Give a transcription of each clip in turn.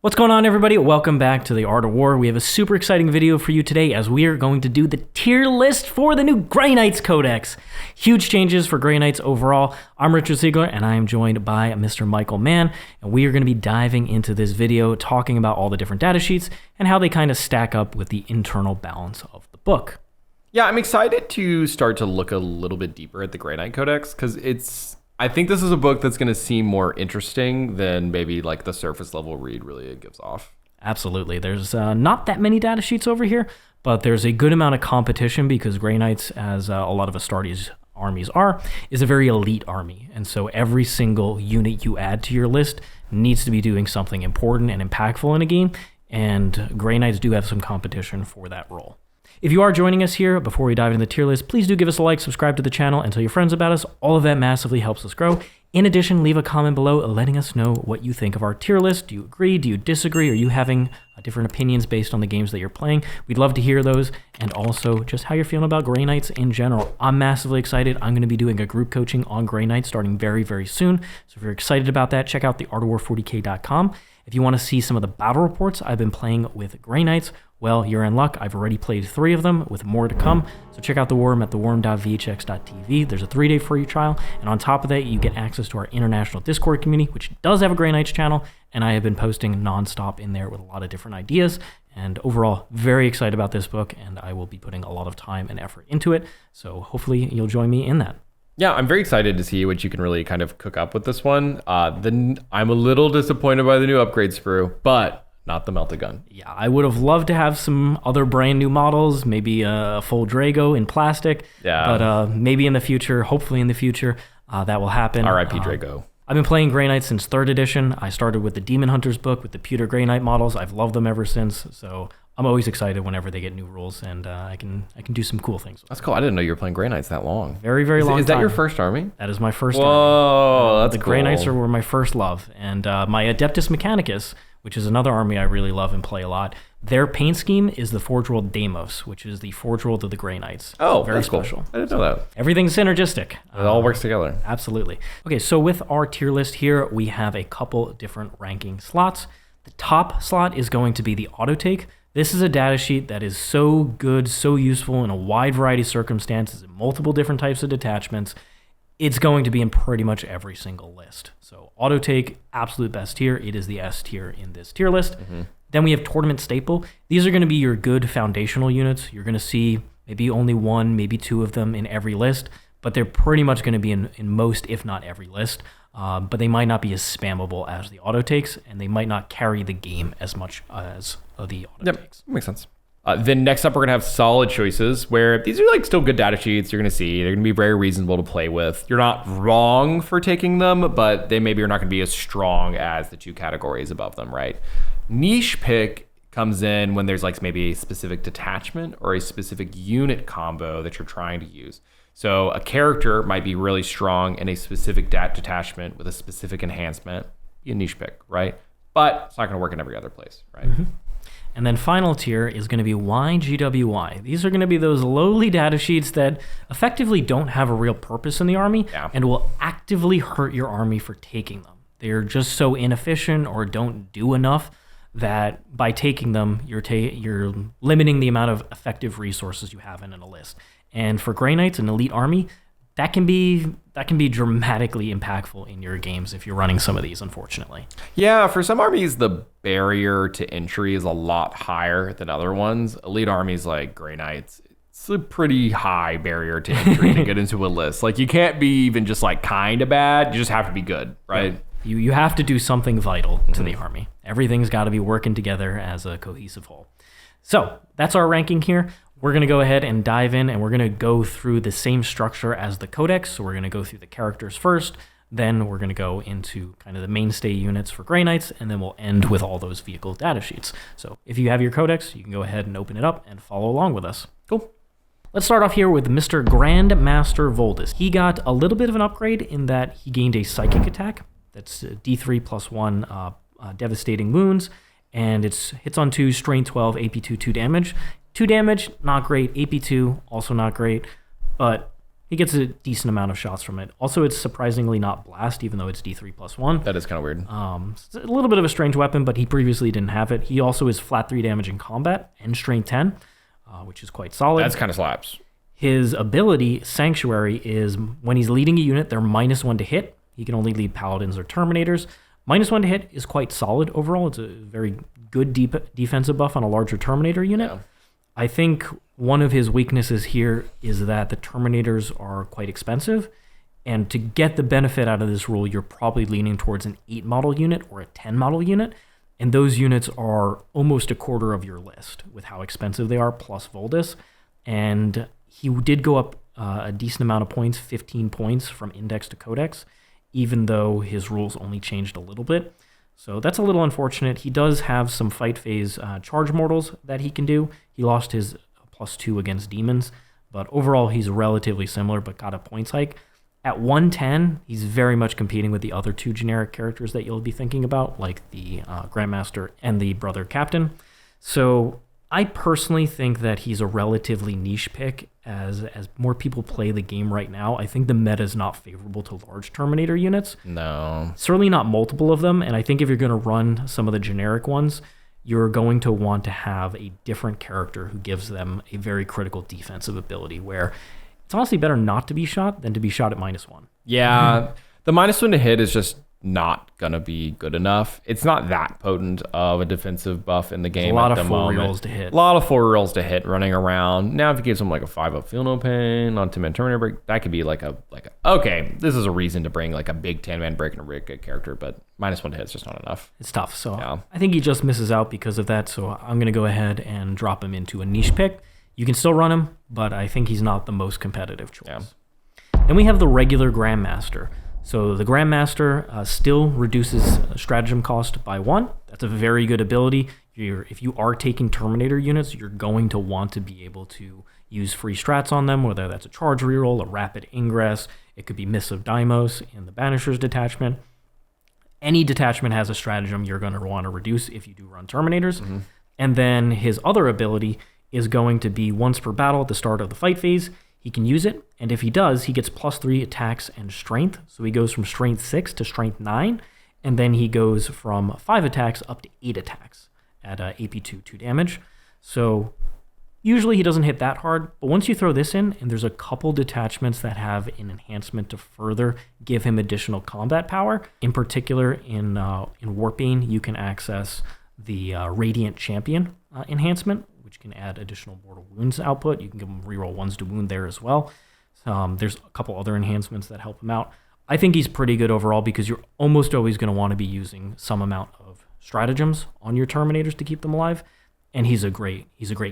What's going on, everybody? Welcome back to the Art of War. We have a super exciting video for you today as we are going to do the tier list for the new Grey Knights Codex. Huge changes for Grey Knights overall. I'm Richard Ziegler and I am joined by Mr. Michael Mann, and we are going to be diving into this video talking about all the different data sheets and how they kind of stack up with the internal balance of the book. Yeah, I'm excited to start to look a little bit deeper at the Grey Knight Codex because I think this is a book that's going to seem more interesting than maybe like the surface level read really gives off. Absolutely. There's not that many data sheets over here, but there's a good amount of competition because Grey Knights, as a lot of Astartes armies are, is a very elite army. And so every single unit you add to your list needs to be doing something important and impactful in a game. And Grey Knights do have some competition for that role. If you are joining us here, before we dive into the tier list, please do give us a like, subscribe to the channel, and tell your friends about us. All of that massively helps us grow. In addition, leave a comment below letting us know what you think of our tier list. Do you agree? Do you disagree? Are you having different opinions based on the games that you're playing? We'd love to hear those, and also just how you're feeling about Grey Knights in general. I'm massively excited. I'm going to be doing a group coaching on Grey Knights starting very, very soon. So if you're excited about that, check out theartofwar40k.com. If you want to see some of the battle reports I've been playing with Grey Knights, well, you're in luck. I've already played 3 of them with more to come. So check out The Worm at theworm.vhx.tv. There's a 3-day free trial. And on top of that, you get access to our international Discord community, which does have a Grey Knights channel. And I have been posting nonstop in there with a lot of different ideas. And overall, very excited about this book. And I will be putting a lot of time and effort into it. So hopefully you'll join me in that. Yeah, I'm very excited to see what you can really kind of cook up with this one. I'm a little disappointed by the new upgrade sprue, but not the melted gun. Yeah, I would have loved to have some other brand new models, maybe a full Drago in plastic. Yeah. But maybe in the future, hopefully in the future, that will happen. R.I.P. Drago. I've been playing Grey Knights since 3rd edition. I started with the Demon Hunters book with the pewter Grey Knight models. I've loved them ever since, so I'm always excited whenever they get new rules, and I can do some cool things. That's cool. I didn't know you were playing Grey Knights that long. Very, very long time. Is that your first army? That is my first army. Whoa, that's the cool. Grey Knights were my first love, and my Adeptus Mechanicus, which is another army I really love and play a lot. Their paint scheme is the Forge World Deimos, which is the Forge World of the Grey Knights. Oh, very that's special. Cool. I didn't know that. Everything's synergistic. It all works together. Absolutely. Okay, so with our tier list here, we have a couple different ranking slots. The top slot is going to be the auto take. This is a data sheet that is so good, so useful in a wide variety of circumstances, in multiple different types of detachments. It's going to be in pretty much every single list. So auto take, absolute best tier. It is the S tier in this tier list. Then we have tournament staple. These are going to be your good foundational units. You're going to see maybe only 1, maybe 2 of them in every list, but they're pretty much going to be in most, if not every list. But they might not be as spammable as the auto takes, and they might not carry the game as much as the auto takes. Makes sense. Then next up, we're going to have solid choices where these are like still good data sheets. You're going to see they're going to be very reasonable to play with. You're not wrong for taking them, but they maybe are not going to be as strong as the 2 categories above them, right? Niche pick comes in when there's like maybe a specific detachment or a specific unit combo that you're trying to use. So a character might be really strong in a specific detachment with a specific enhancement, be a niche pick, right? But it's not going to work in every other place, right? And then final tier is going to be YGWY. These are going to be those lowly data sheets that effectively don't have a real purpose in the army and will actively hurt your army for taking them. They're just so inefficient or don't do enough that by taking them, you're limiting the amount of effective resources you have in a list. And for Grey Knights, an elite army, that can be dramatically impactful in your games if you're running some of these, unfortunately. Yeah, for some armies, the barrier to entry is a lot higher than other ones. Elite armies like Grey Knights, it's a pretty high barrier to entry to get into a list. Like, you can't be even just like kind of bad. You just have to be good, right? You have to do something vital to the army. Everything's got to be working together as a cohesive whole. So that's our ranking here. We're going to go ahead and dive in, and we're going to go through the same structure as the Codex. So we're going to go through the characters first, then we're going to go into kind of the mainstay units for Grey Knights, and then we'll end with all those vehicle data sheets. So if you have your Codex, you can go ahead and open it up and follow along with us. Cool. Let's start off here with Mr. Grandmaster Voldus. He got a little bit of an upgrade in that he gained a psychic attack. That's D3 plus 1 devastating wounds, and it's hits on 2, strain 12, AP2, 2 damage. 2 damage, not great. AP2, also not great, but he gets a decent amount of shots from it. Also, it's surprisingly not blast, even though it's D3+1. That is kind of weird. It's a little bit of a strange weapon, but he previously didn't have it. He also is flat 3 damage in combat and strength 10, which is quite solid. That's kind of slaps. His ability, Sanctuary, is when he's leading a unit, they're -1 to hit. He can only lead Paladins or Terminators. -1 to hit is quite solid overall. It's a very good defensive buff on a larger Terminator unit. Yeah. I think one of his weaknesses here is that the Terminators are quite expensive. And to get the benefit out of this rule, you're probably leaning towards an 8 model unit or a 10 model unit. And those units are almost a quarter of your list with how expensive they are, plus Voldus. And he did go up a decent amount of points, 15 points from Index to Codex, even though his rules only changed a little bit. So that's a little unfortunate. He does have some fight phase charge mortals that he can do. He lost his +2 against demons, but overall he's relatively similar, but got a points hike. At 110, he's very much competing with the other 2 generic characters that you'll be thinking about, like the Grandmaster and the Brother Captain. So I personally think that he's a relatively niche pick. As more people play the game right now, I think the meta is not favorable to large Terminator units. No. Certainly not multiple of them, and I think if you're going to run some of the generic ones, you're going to want to have a different character who gives them a very critical defensive ability, where it's honestly better not to be shot than to be shot at -1. Yeah, the -1 to hit is just not gonna be good enough. It's not that potent of a defensive buff in the game. A lot at of the 4 moment. rolls to hit. A lot of 4 rolls to hit running around. Now, if you give someone like a 5-up Feel No Pain on 10-man Terminator break, that could be like a okay, this is a reason to bring like a big 10-man break and a really good character, but -1 to hit is just not enough. It's tough. So Yeah. I think he just misses out because of that. So I'm going to go ahead and drop him into a niche pick. You can still run him, but I think he's not the most competitive choice. Yeah. Then we have the regular Grandmaster. So the Grandmaster still reduces stratagem cost by 1. That's a very good ability. If you are taking Terminator units, you're going to want to be able to use free strats on them, whether that's a charge reroll, a rapid ingress, it could be Mists of Deimos in the Banisher's detachment. Any detachment has a stratagem you're going to want to reduce if you do run Terminators. Mm-hmm. And then his other ability is going to be once per battle at the start of the fight phase. He can use it, and if he does, he gets +3 attacks and strength. So he goes from strength 6 to strength 9, and then he goes from 5 attacks up to 8 attacks at AP2, 2 damage. So usually he doesn't hit that hard, but once you throw this in, and there's a couple detachments that have an enhancement to further give him additional combat power. In particular, in Warpbane, you can access the Radiant Champion enhancement, which can add additional mortal wounds output. You can give him reroll 1s to wound there as well. There's a couple other enhancements that help him out. I think he's pretty good overall because you're almost always going to want to be using some amount of stratagems on your Terminators to keep them alive. And he's a great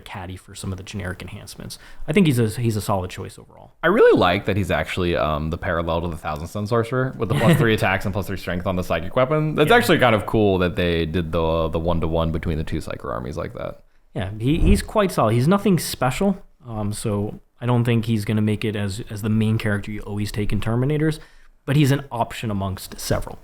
caddy for some of the generic enhancements. I think he's a solid choice overall. I really like that he's actually the parallel to the Thousand Sun Sorcerer with the +3 attacks and +3 strength on the psychic weapon. That's actually kind of cool that they did the 1-to-1 between the 2 Psyker armies like that. Yeah, he's quite solid. He's nothing special, so I don't think he's going to make it as the main character you always take in Terminators, but he's an option amongst several.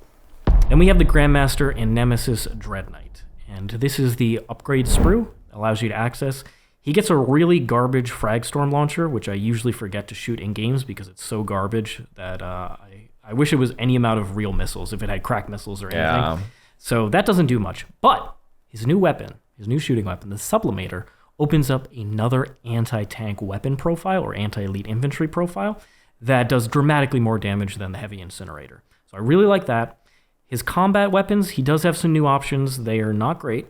Then we have the Grandmaster and Nemesis Dreadknight, and this is the upgrade sprue, allows you to access. He gets a really garbage frag storm launcher, which I usually forget to shoot in games because it's so garbage that I wish it was any amount of real missiles, if it had crack missiles or anything. Yeah. So that doesn't do much, but his new weapon, his new shooting weapon, the Sublimator, opens up another anti-tank weapon profile or anti-elite infantry profile that does dramatically more damage than the Heavy Incinerator. So I really like that. His combat weapons, he does have some new options. They are not great.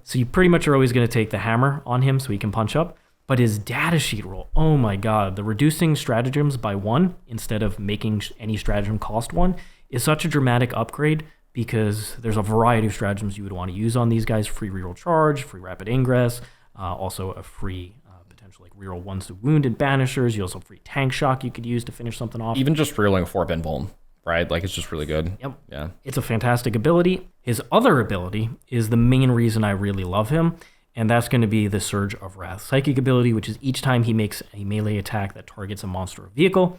So you pretty much are always going to take the hammer on him so he can punch up. But his datasheet roll, oh my god, the reducing stratagems by 1 instead of making any stratagem cost 1 is such a dramatic upgrade, because there's a variety of stratagems you would want to use on these guys. Free reroll charge, free rapid ingress, also a free potential like reroll 1s to wound and banishers. You also have free tank shock you could use to finish something off. Even just rerolling 4 Invuln, right? Like, it's just really good. Yep. Yeah. It's a fantastic ability. His other ability is the main reason I really love him, and that's going to be the Surge of Wrath psychic ability, which is each time he makes a melee attack that targets a monster or vehicle,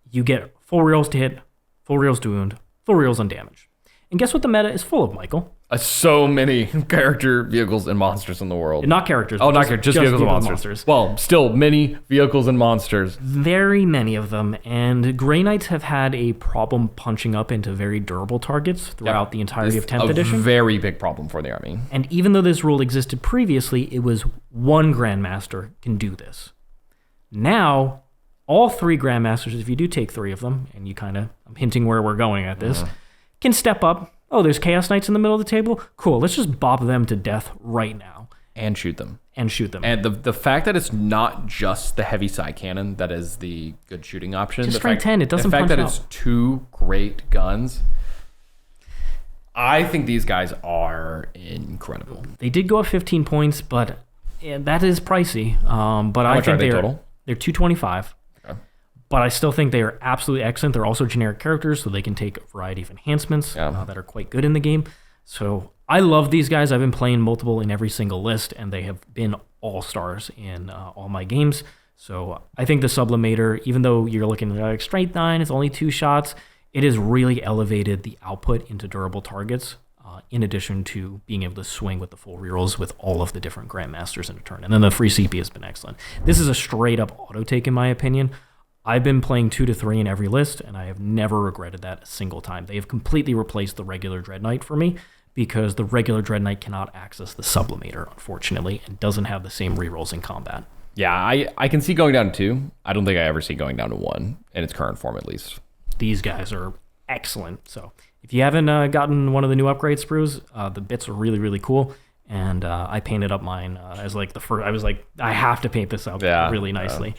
you get full rerolls to hit, full rerolls to wound, full rerolls on damage. And guess what the meta is full of, Michael? So many character, vehicles, and monsters in the world. Not characters. Oh, not characters, just vehicles and monsters. Well, still many vehicles and monsters. Very many of them. And Grey Knights have had a problem punching up into very durable targets throughout the entirety of 10th edition. A very big problem for the army. And even though this rule existed previously, it was one Grandmaster can do this. Now, all 3 Grandmasters, if you do take 3 of them, and I'm hinting where we're going at this, can step up. Oh, there's Chaos Knights in the middle of the table? Cool, let's just bop them to death right now. And shoot them. And the fact that it's not just the heavy side cannon that is the good shooting option. Just strike 10, it doesn't punch out. The fact that it's 2 great guns, I think these guys are incredible. They did go up 15 points, but that is pricey. But I think they're 225. But I still think they are absolutely excellent. They're also generic characters, so they can take a variety of enhancements that are quite good in the game. So I love these guys. I've been playing multiple in every single list, and they have been all-stars in all my games. So I think the Sublimator, even though you're looking at like strength 9, it's only 2 shots, it has really elevated the output into durable targets, in addition to being able to swing with the full rerolls with all of the different Grandmasters in a turn. And then the free CP has been excellent. This is a straight-up auto-take, in my opinion. I've been playing 2 to 3 in every list, and I have never regretted that a single time. They have completely replaced the regular Dreadnought for me, because the regular Dreadnought cannot access the Sublimator, unfortunately, and doesn't have the same rerolls in combat. Yeah, I can see going down to 2. I don't think I ever see going down to 1, in its current form at least. These guys are excellent. So if you haven't gotten one of the new upgrade sprues, the bits are really, really cool. And I painted up mine as like the first. I was like, I have to paint this up really nicely.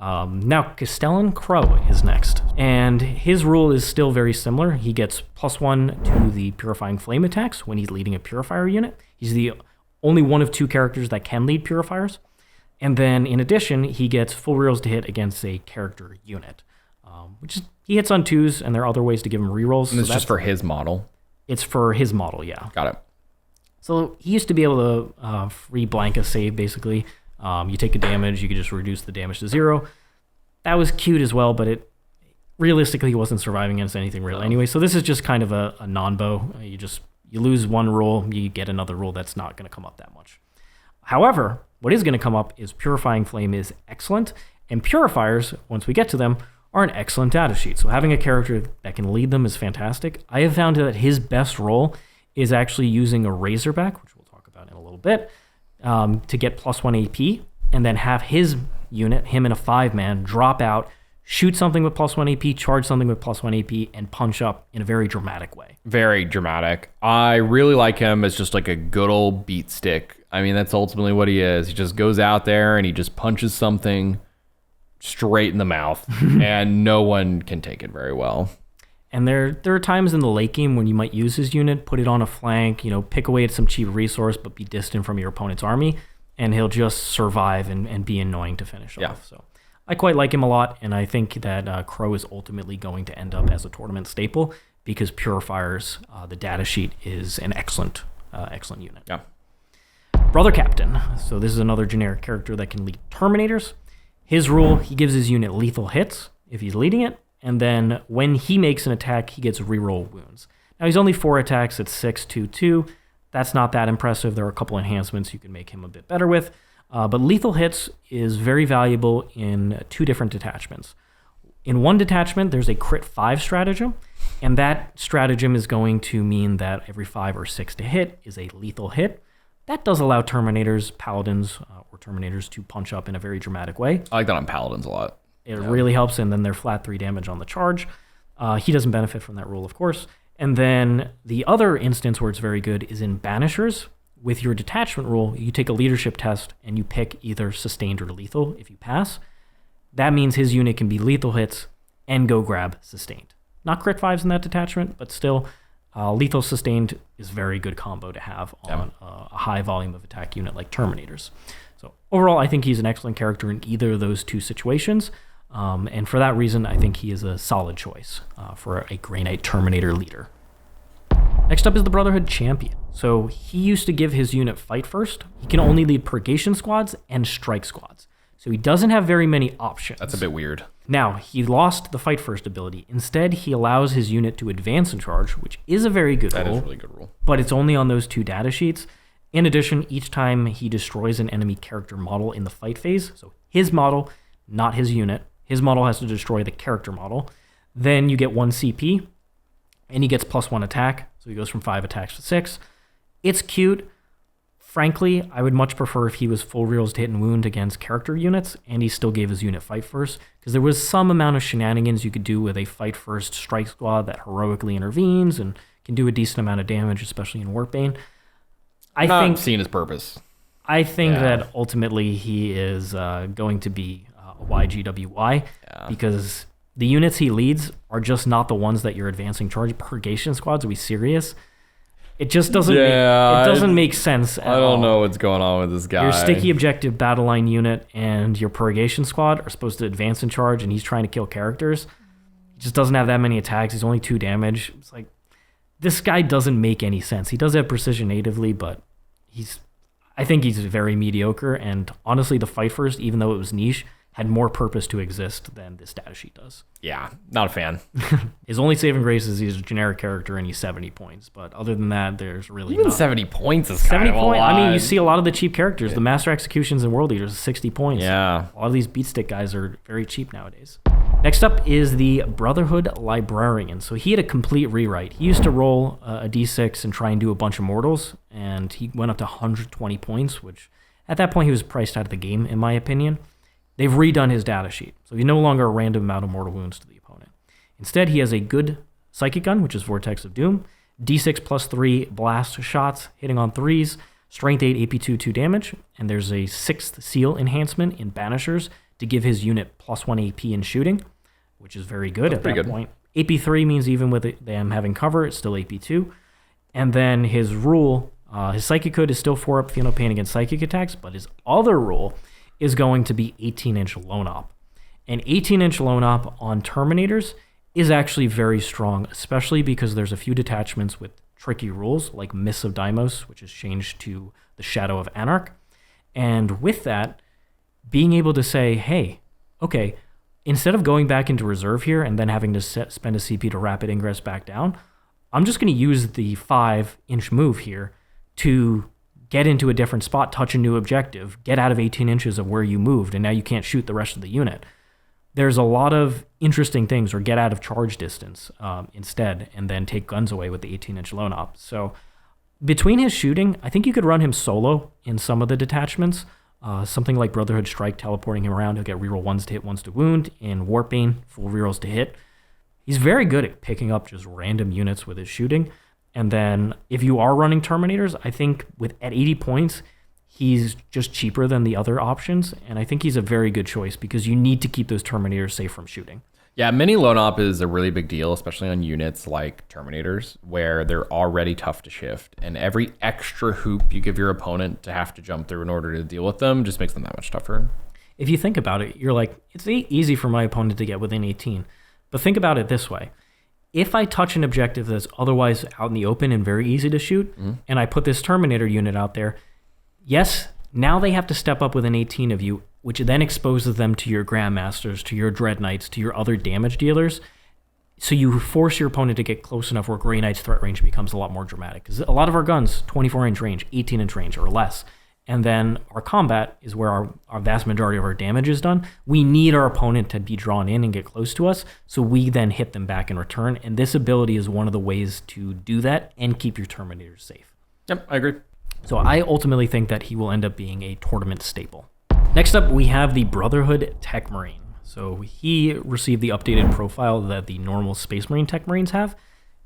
Now, Castellan Crowe is next, and his rule is still very similar. He gets +1 to the Purifying Flame attacks when he's leading a Purifier unit. He's the only one of 2 characters that can lead Purifiers. And then, in addition, he gets full rerolls to hit against a character unit, which is, he hits on 2s, and there are other ways to give him rerolls. And it's just for his model? It's for his model, yeah. Got it. So he used to be able to free blank save, basically. You take a damage, you could just reduce the damage to 0. That was cute as well, but it realistically wasn't surviving against anything real anyway. So this is just kind of a non-bow. You lose one rule, you get another rule that's not going to come up that much. However, what is going to come up is Purifying Flame is excellent, and Purifiers, once we get to them, are an excellent data sheet. So having a character that can lead them is fantastic. I have found that his best role is actually using a Razorback, which we'll talk about in a little bit, to get +1 AP, and then have his unit, him in a 5-man, drop out, shoot something with +1 AP, charge something with +1 AP, and punch up in a very dramatic way. Very dramatic. I really like him as just like a good old beat stick. I mean, that's ultimately what he is. He just goes out there and he just punches something straight in the mouth, and no one can take it very well. And there are times in the late game when you might use his unit, put it on a flank, pick away at some cheap resource, but be distant from your opponent's army, and he'll just survive and be annoying to finish off. So I quite like him a lot, and I think that Crowe is ultimately going to end up as a tournament staple because Purifiers, the data sheet, is an excellent unit. Yeah. Brother Captain. So this is another generic character that can lead Terminators. His rule, he gives his unit lethal hits if he's leading it, and then when he makes an attack, he gets reroll wounds. Now he's only 4 attacks at 6/2/2. That's not that impressive. There are a couple enhancements you can make him a bit better with. But lethal hits is very valuable in 2 different detachments. In one detachment, there's a crit 5 stratagem, and that stratagem is going to mean that every 5 or 6 to hit is a lethal hit. That does allow Terminators, Paladins, or Terminators to punch up in a very dramatic way. I like that on Paladins a lot. It really helps, and then they're flat 3 damage on the charge. He doesn't benefit from that rule, of course. And then the other instance where it's very good is in Banishers. With your detachment rule, you take a leadership test and you pick either sustained or lethal. If you pass, that means his unit can be lethal hits and go grab sustained. Not crit 5s in that detachment, but still lethal sustained is a very good combo to have on a high volume of attack unit like Terminators. So overall, I think he's an excellent character in either of those 2 situations. And for that reason, I think he is a solid choice for a Grey Knight Terminator leader. Next up is the Brotherhood Champion. So he used to give his unit fight first. He can only lead Purgation Squads and Strike Squads. So he doesn't have very many options. That's a bit weird. Now, he lost the Fight First ability. Instead, he allows his unit to advance and charge, which is a very good rule. That is a really good rule. But it's only on those 2 data sheets. In addition, each time he destroys an enemy character model in the fight phase, so his model, not his unit, his model has to destroy the character model, then you get 1 CP, and he gets +1 attack, so he goes from 5 attacks to 6. It's cute. Frankly, I would much prefer if he was full reels to hit and wound against character units, and he still gave his unit fight first, because there was some amount of shenanigans you could do with a fight first strike squad that heroically intervenes and can do a decent amount of damage, especially in Warpbane. I think seeing his purpose. I think that ultimately he is going to be a YGWY, because the units he leads are just not the ones that you're advancing charge. Purgation Squads, are we serious? It just doesn't make sense at all. I don't know what's going on with this guy. Your sticky objective battle line unit and your Purgation Squad are supposed to advance and charge, and he's trying to kill characters. He just doesn't have that many attacks. He's only 2 damage. It's like, this guy doesn't make any sense. He does have precision natively, but I think he's very mediocre. And honestly, the Fight First, even though it was niche, had more purpose to exist than this datasheet does. Yeah, not a fan. His only saving grace is he's a generic character and he's 70 points. But other than that, there's really Even not. 70 points is kind of a lot. I mean, you see a lot of the cheap characters. The Master Executions and World Eaters, 60 points. Yeah. A lot of these beatstick guys are very cheap nowadays. Next up is the Brotherhood Librarian. So he had a complete rewrite. He used to roll a d6 and try and do a bunch of mortals, and he went up to 120 points, which at that point he was priced out of the game, in my opinion. They've redone his data sheet, so he's no longer a random amount of mortal wounds to the opponent. Instead, he has a good Psychic Gun, which is Vortex of Doom, D6 +3 blast shots, hitting on 3s, Strength 8, AP2, 2 damage, and there's a 6th seal enhancement in Banishers to give his unit +1 AP in shooting, which is very good at that point. AP3 means even with them having cover, it's still AP2. And then his rule, his Psychic Hood is still 4 up, feel no pain against psychic attacks, but his other rule is going to be 18-inch Lone Op. An 18-inch Lone Op on Terminators is actually very strong, especially because there's a few detachments with tricky rules, like Mists of Deimos, which is changed to the Shadow of Anarch. And with that, being able to say, hey, okay, instead of going back into reserve here and then having to spend a CP to rapid ingress back down, I'm just going to use the 5-inch move here to get into a different spot, touch a new objective, get out of 18 inches of where you moved, and now you can't shoot the rest of the unit. There's a lot of interesting things, or get out of charge distance instead, and then take guns away with the 18-inch Lone Op. So between his shooting, I think you could run him solo in some of the detachments. Something like Brotherhood Strike, teleporting him around. He'll get reroll 1s to hit, 1s to wound. In Warpbane, full rerolls to hit. He's very good at picking up just random units with his shooting. And then if you are running Terminators, I think at 80 points, he's just cheaper than the other options. And I think he's a very good choice because you need to keep those Terminators safe from shooting. Yeah, mini Lone Op is a really big deal, especially on units like Terminators, where they're already tough to shift. And every extra hoop you give your opponent to have to jump through in order to deal with them just makes them that much tougher. If you think about it, you're like, it's easy for my opponent to get within 18. But think about it this way. If I touch an objective that's otherwise out in the open and very easy to shoot, and I put this Terminator unit out there, yes, now they have to step up within 18 of you, which then exposes them to your Grandmasters, to your Dreadknights, to your other damage dealers. So you force your opponent to get close enough where Grey Knight's threat range becomes a lot more dramatic. Because a lot of our guns, 24-inch range, 18-inch range, or less. And then our combat is where our vast majority of our damage is done. We need our opponent to be drawn in and get close to us, so we then hit them back in return. And this ability is one of the ways to do that and keep your Terminators safe. Yep, I agree. So I ultimately think that he will end up being a tournament staple. Next up, we have the Brotherhood Techmarine. So he received the updated profile that the normal Space Marine Techmarines have.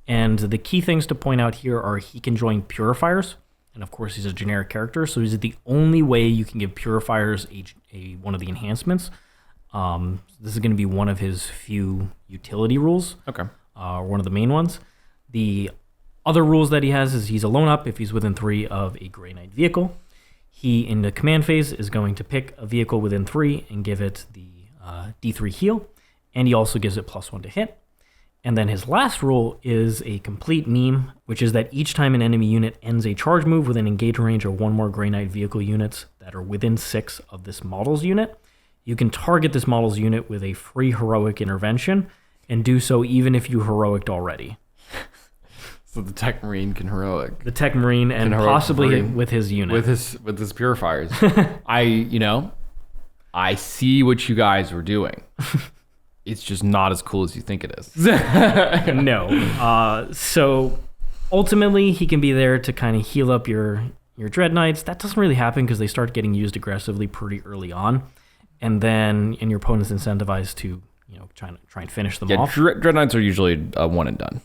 And the key things to point out here are he can join Purifiers. And of course, he's a generic character, so he's the only way you can give Purifiers one of the enhancements. This is going to be one of his few utility rules. Okay. One of the main ones. The other rules that he has is he's a Lone Up if he's within 3 of a Grey Knight vehicle. He, in the command phase, is going to pick a vehicle within 3 and give it the D3 heal. And he also gives it +1 to hit. And then his last rule is a complete meme, which is that each time an enemy unit ends a charge move within engage range of 1 more Grey Knight vehicle units that are within 6 of this model's unit, You can target this model's unit with a free heroic intervention and do so even if you heroiced already. So the Techmarine can heroic. The Techmarine and possibly with his unit. With his purifiers. I see what you guys were doing. It's just not as cool as you think it is. No. So ultimately, he can be there to kind of heal up your Dreadknights. That doesn't really happen because they start getting used aggressively pretty early on. And your opponent's incentivized to try and finish them off. Dreadknights are usually one and done.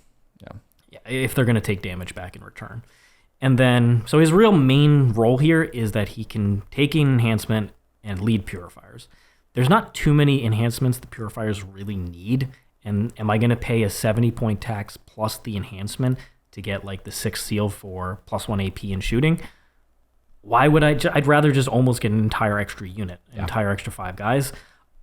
Yeah, if they're going to take damage back in return. And then, so his real main role here is that he can take an enhancement and lead Purifiers. There's not too many enhancements the Purifiers really need. And am I going to pay a 70-point tax plus the enhancement to get like the 6 seal for +1 AP in shooting? Why would I'd rather just almost get an entire extra unit, an entire extra 5 guys.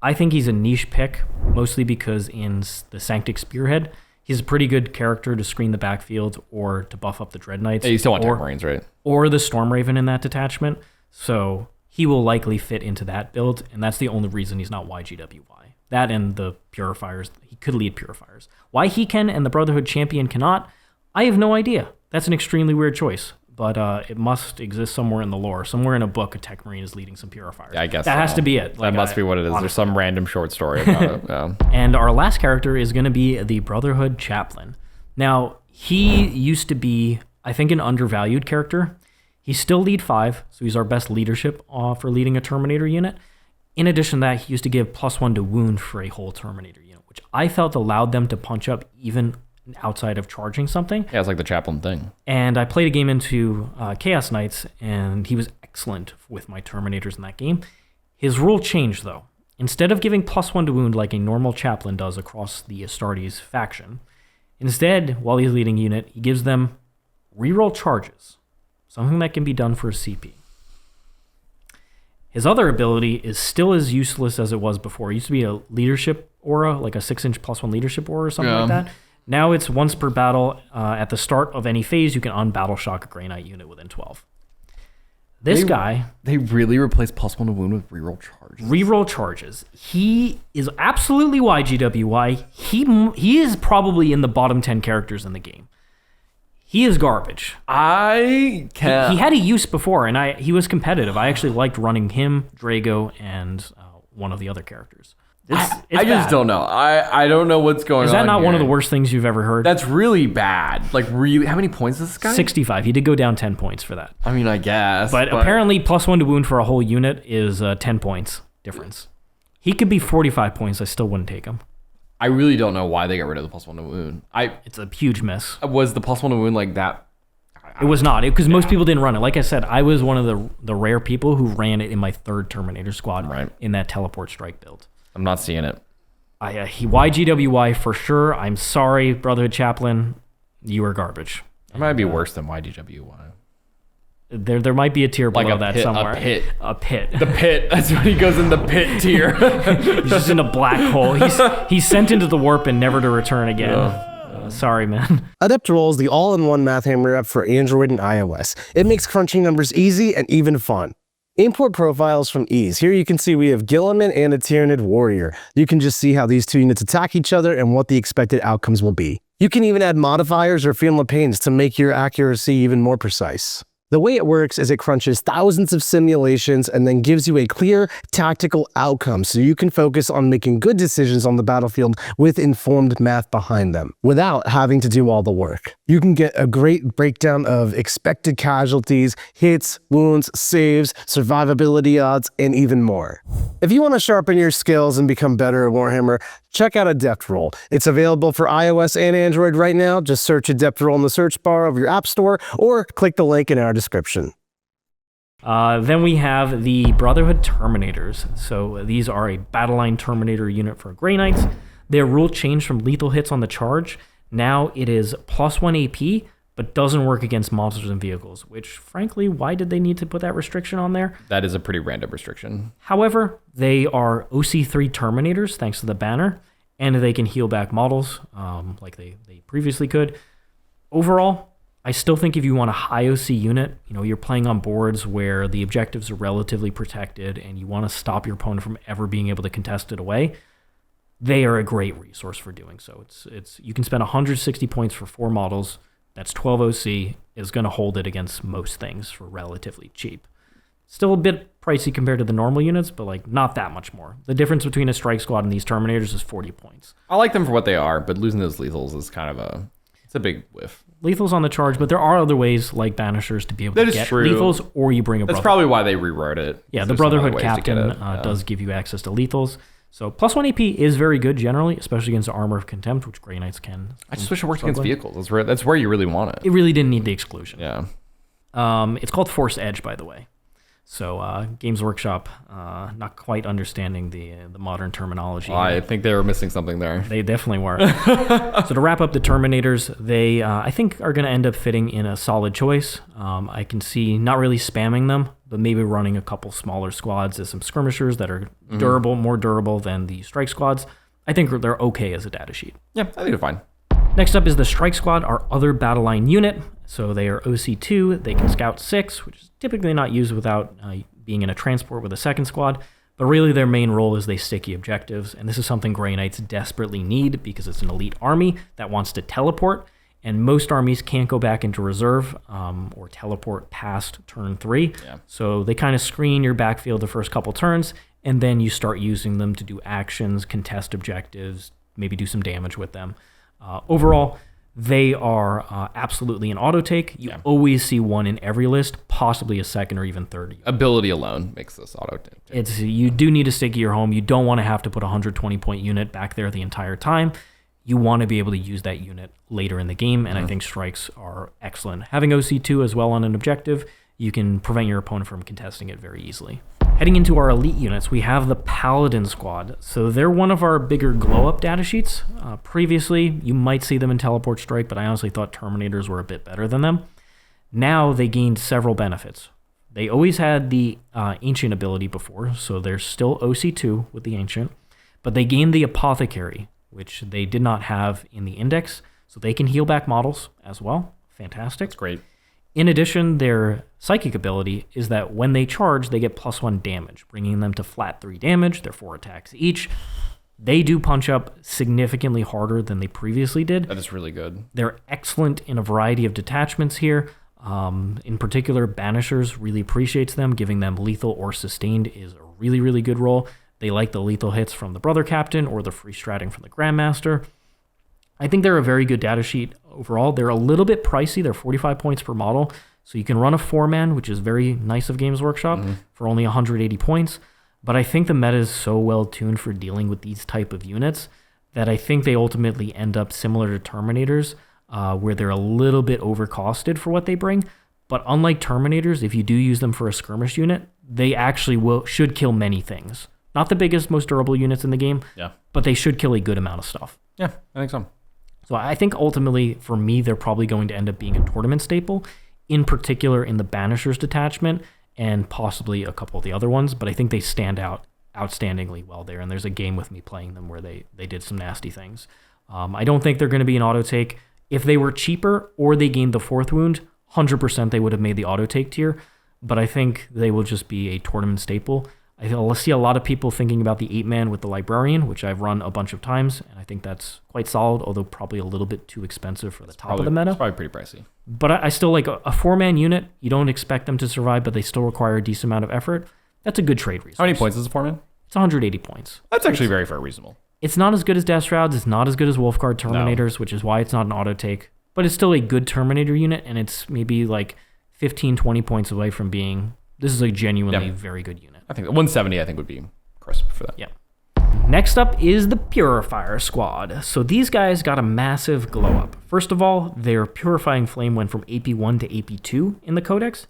I think he's a niche pick, mostly because in the Sanctic Spearhead, he's a pretty good character to screen the backfield or to buff up the Dreadknights. Yeah, you still want Techmarines, right? Or the Stormraven in that detachment. So he will likely fit into that build, and that's the only reason he's not YGWY. That and the Purifiers, he could lead Purifiers. Why he can and the Brotherhood Champion cannot, I have no idea. That's an extremely weird choice, but it must exist somewhere in the lore. Somewhere in a book, a Techmarine is leading some Purifiers. Yeah, I guess that has to be it. That must be what it is. Honestly. There's some random short story about it. Yeah. And our last character is going to be the Brotherhood Chaplain. Now, he used to be, I think, an undervalued character. He's still lead 5, so he's our best leadership for leading a Terminator unit. In addition to that, he used to give +1 to wound for a whole Terminator unit, which I felt allowed them to punch up even outside of charging something. Yeah, it's like the Chaplain thing. And I played a game into Chaos Knights, and he was excellent with my Terminators in that game. His rule changed, though. Instead of giving +1 to wound like a normal Chaplain does across the Astartes faction, instead, while he's leading unit, he gives them reroll charges, something that can be done for a CP. His other ability is still as useless as it was before. It used to be a leadership aura, like a 6-inch +1 leadership aura or something like that. Now it's once per battle. At the start of any phase, you can unbattle shock a Grey Knight unit within 12. They really replaced +1 to wound with reroll charges. Reroll charges. He is absolutely YGWY. He is probably in the bottom 10 characters in the game. He is garbage. I can't. He had a use before, and he was competitive. I actually liked running him, Drago, and one of the other characters. I just don't know. I don't know what's going on. Is that not here. one of the worst things you've ever heard? That's really bad. Like, really, how many points is this guy? 65. He did go down 10 points for that. I mean, I guess. But apparently, +1 to wound for a whole unit is 10 points difference. He could be 45 points. I still wouldn't take him. I really don't know why they got rid of the +1 to wound. It's a huge miss. Was the +1 to wound like that? It was not, because most people didn't run it. Like I said, I was one of the rare people who ran it in my 3rd Terminator squad in that teleport strike build. I'm not seeing it. He YGWY for sure. I'm sorry, Brotherhood Chaplain. You are garbage. It might be worse than YGWY. There might be a tier below that somewhere. A pit. The pit. That's when he goes in the pit tier. He's just in a black hole. He's sent into the warp and never to return again. Sorry, man. Adeptroll is the all-in-one math hammer app for Android and iOS. It makes crunching numbers easy and even fun. Import profiles from Ease. Here you can see we have Gilliman and a Tyranid Warrior. You can just see how these two units attack each other and what the expected outcomes will be. You can even add modifiers or Field of Pains to make your accuracy even more precise. The way it works is it crunches thousands of simulations and then gives you a clear tactical outcome so you can focus on making good decisions on the battlefield with informed math behind them without having to do all the work. You can get a great breakdown of expected casualties, hits, wounds, saves, survivability odds, and even more. If you want to sharpen your skills and become better at Warhammer, check out Adeptroll. It's available for iOS and Android right now. Just search Adeptroll in the search bar of your app store or click the link in our description. Then we have the Brotherhood Terminators. So these are a battle line Terminator unit for Grey Knights. Their rule changed from lethal hits on the charge. Now it is +1 AP, but doesn't work against monsters and vehicles, which frankly, why did they need to put that restriction on there? That is a pretty random restriction. However, they are OC3 Terminators, thanks to the banner, and they can heal back models like they previously could. Overall, I still think if you want a high OC unit, you're playing on boards where the objectives are relatively protected and you want to stop your opponent from ever being able to contest it away, they are a great resource for doing so. It's you can spend 160 points for 4 models. That's 12 OC, is going to hold it against most things for relatively cheap. Still a bit pricey compared to the normal units, but like not that much more. The difference between a strike squad and these Terminators is 40 points. I like them for what they are, but losing those lethals is kind of it's a big whiff. Lethals on the charge, but there are other ways like Banishers to be able to get lethals, or you bring a That's probably why they rewrote it. Yeah, the Brotherhood Captain does give you access to lethals. So +1 AP is very good generally, especially against Armor of Contempt, which Grey Knights can. I just wish it worked against vehicles. That's where you really want it. It really didn't need the exclusion. Yeah. It's called Force Edge, by the way. So Games Workshop not quite understanding the modern terminology. I think they were missing something there. They definitely were. So to wrap up the Terminators, they I think are going to end up fitting in a solid choice. I can see not really spamming them, but maybe running a couple smaller squads as some skirmishers that are durable, more durable than the strike squads. I think they're okay as a data sheet. Yeah, I think they're fine. Next up is the Strike Squad, our other battle line unit. So they are OC2, they can scout 6, which is typically not used without being in a transport with a second squad, but really their main role is they sticky objectives, and this is something Grey Knights desperately need because it's an elite army that wants to teleport, and most armies can't go back into reserve or teleport past turn 3. Yeah. So they kind of screen your backfield the first couple turns, and then you start using them to do actions, contest objectives, maybe do some damage with them. Overall, they are absolutely an auto take. You always see one in every list, possibly a second or even third. Ability alone makes this auto take. You do need to sticky your home. You don't want to have to put a 120-point unit back there the entire time. You want to be able to use that unit later in the game, and I think strikes are excellent. Having OC2 as well on an objective, you can prevent your opponent from contesting it very easily. Heading into our elite units, we have the Paladin Squad. So they're one of our bigger glow-up data sheets. Previously, you might see them in Teleport Strike, but I honestly thought Terminators were a bit better than them. Now they gained several benefits. They always had the Ancient ability before, so they're still OC2 with the Ancient, but they gained the Apothecary, which they did not have in the Index, so they can heal back models as well. Fantastic. That's great. In addition, their Psychic ability is that when they charge, they get +1 damage, bringing them to flat 3 damage. They're 4 attacks each. They do punch up significantly harder than they previously did. That is really good. They're excellent in a variety of detachments here. In particular, Banishers really appreciates them. Giving them lethal or sustained is a really, really good role. They like the lethal hits from the Brother Captain or the free stratting from the Grandmaster. I think they're a very good data sheet overall. They're a little bit pricey. They're 45 points per model. So you can run a 4-man, which is very nice of Games Workshop, for only 180 points. But I think the meta is so well tuned for dealing with these type of units that I think they ultimately end up similar to Terminators, where they're a little bit overcosted for what they bring. But unlike Terminators, if you do use them for a skirmish unit, they actually should kill many things. Not the biggest, most durable units in the game, but they should kill a good amount of stuff. Yeah, I think so. So I think ultimately, for me, they're probably going to end up being a tournament staple, in particular in the Banishers detachment and possibly a couple of the other ones, but I think they stand out outstandingly well there, and there's a game with me playing them where they did some nasty things. I don't think they're going to be an auto take. If they were cheaper or they gained the 4th wound, 100% they would have made the auto take tier, but I think they will just be a tournament staple. I see a lot of people thinking about the 8-man with the Librarian, which I've run a bunch of times, and I think that's quite solid, although probably a little bit too expensive for the top of the meta. It's probably pretty pricey. But I still like a 4-man unit. You don't expect them to survive, but they still require a decent amount of effort. That's a good trade resource. How many points is a 4-man? It's 180 points. That's actually very fair, reasonable. It's not as good as Death Shrouds. It's not as good as Wolfguard Terminators, which is why it's not an auto take. But it's still a good Terminator unit, and it's maybe like 15, 20 points away from being... This is a genuinely very good unit. I think 170, I think, would be crisp for that. Yeah. Next up is the Purifier Squad. So these guys got a massive glow up. First of all, their Purifying Flame went from AP1 to AP2 in the Codex,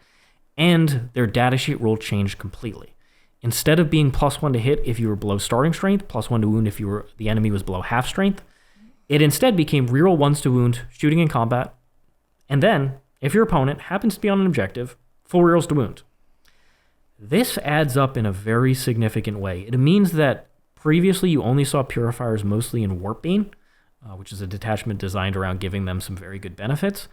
and their datasheet rule changed completely. Instead of being +1 to hit if you were below starting strength, +1 to wound if the enemy was below half strength, it instead became reroll 1s to wound, shooting in combat, and then, if your opponent happens to be on an objective, full rerolls to wound. This adds up in a very significant way. It means that previously you only saw Purifiers mostly in Warpbane, which is a detachment designed around giving them some very good benefits.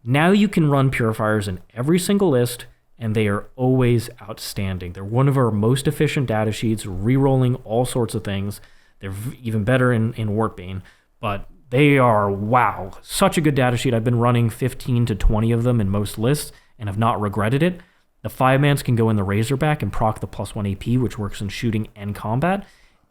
Now you can run Purifiers in every single list, and they are always outstanding. They're one of our most efficient data sheets, re-rolling all sorts of things. They're even better in Warpbane, but they are, wow, such a good data sheet. I've been running 15 to 20 of them in most lists and have not regretted it. The 5-mans can go in the Razorback and proc the +1 AP, which works in shooting and combat.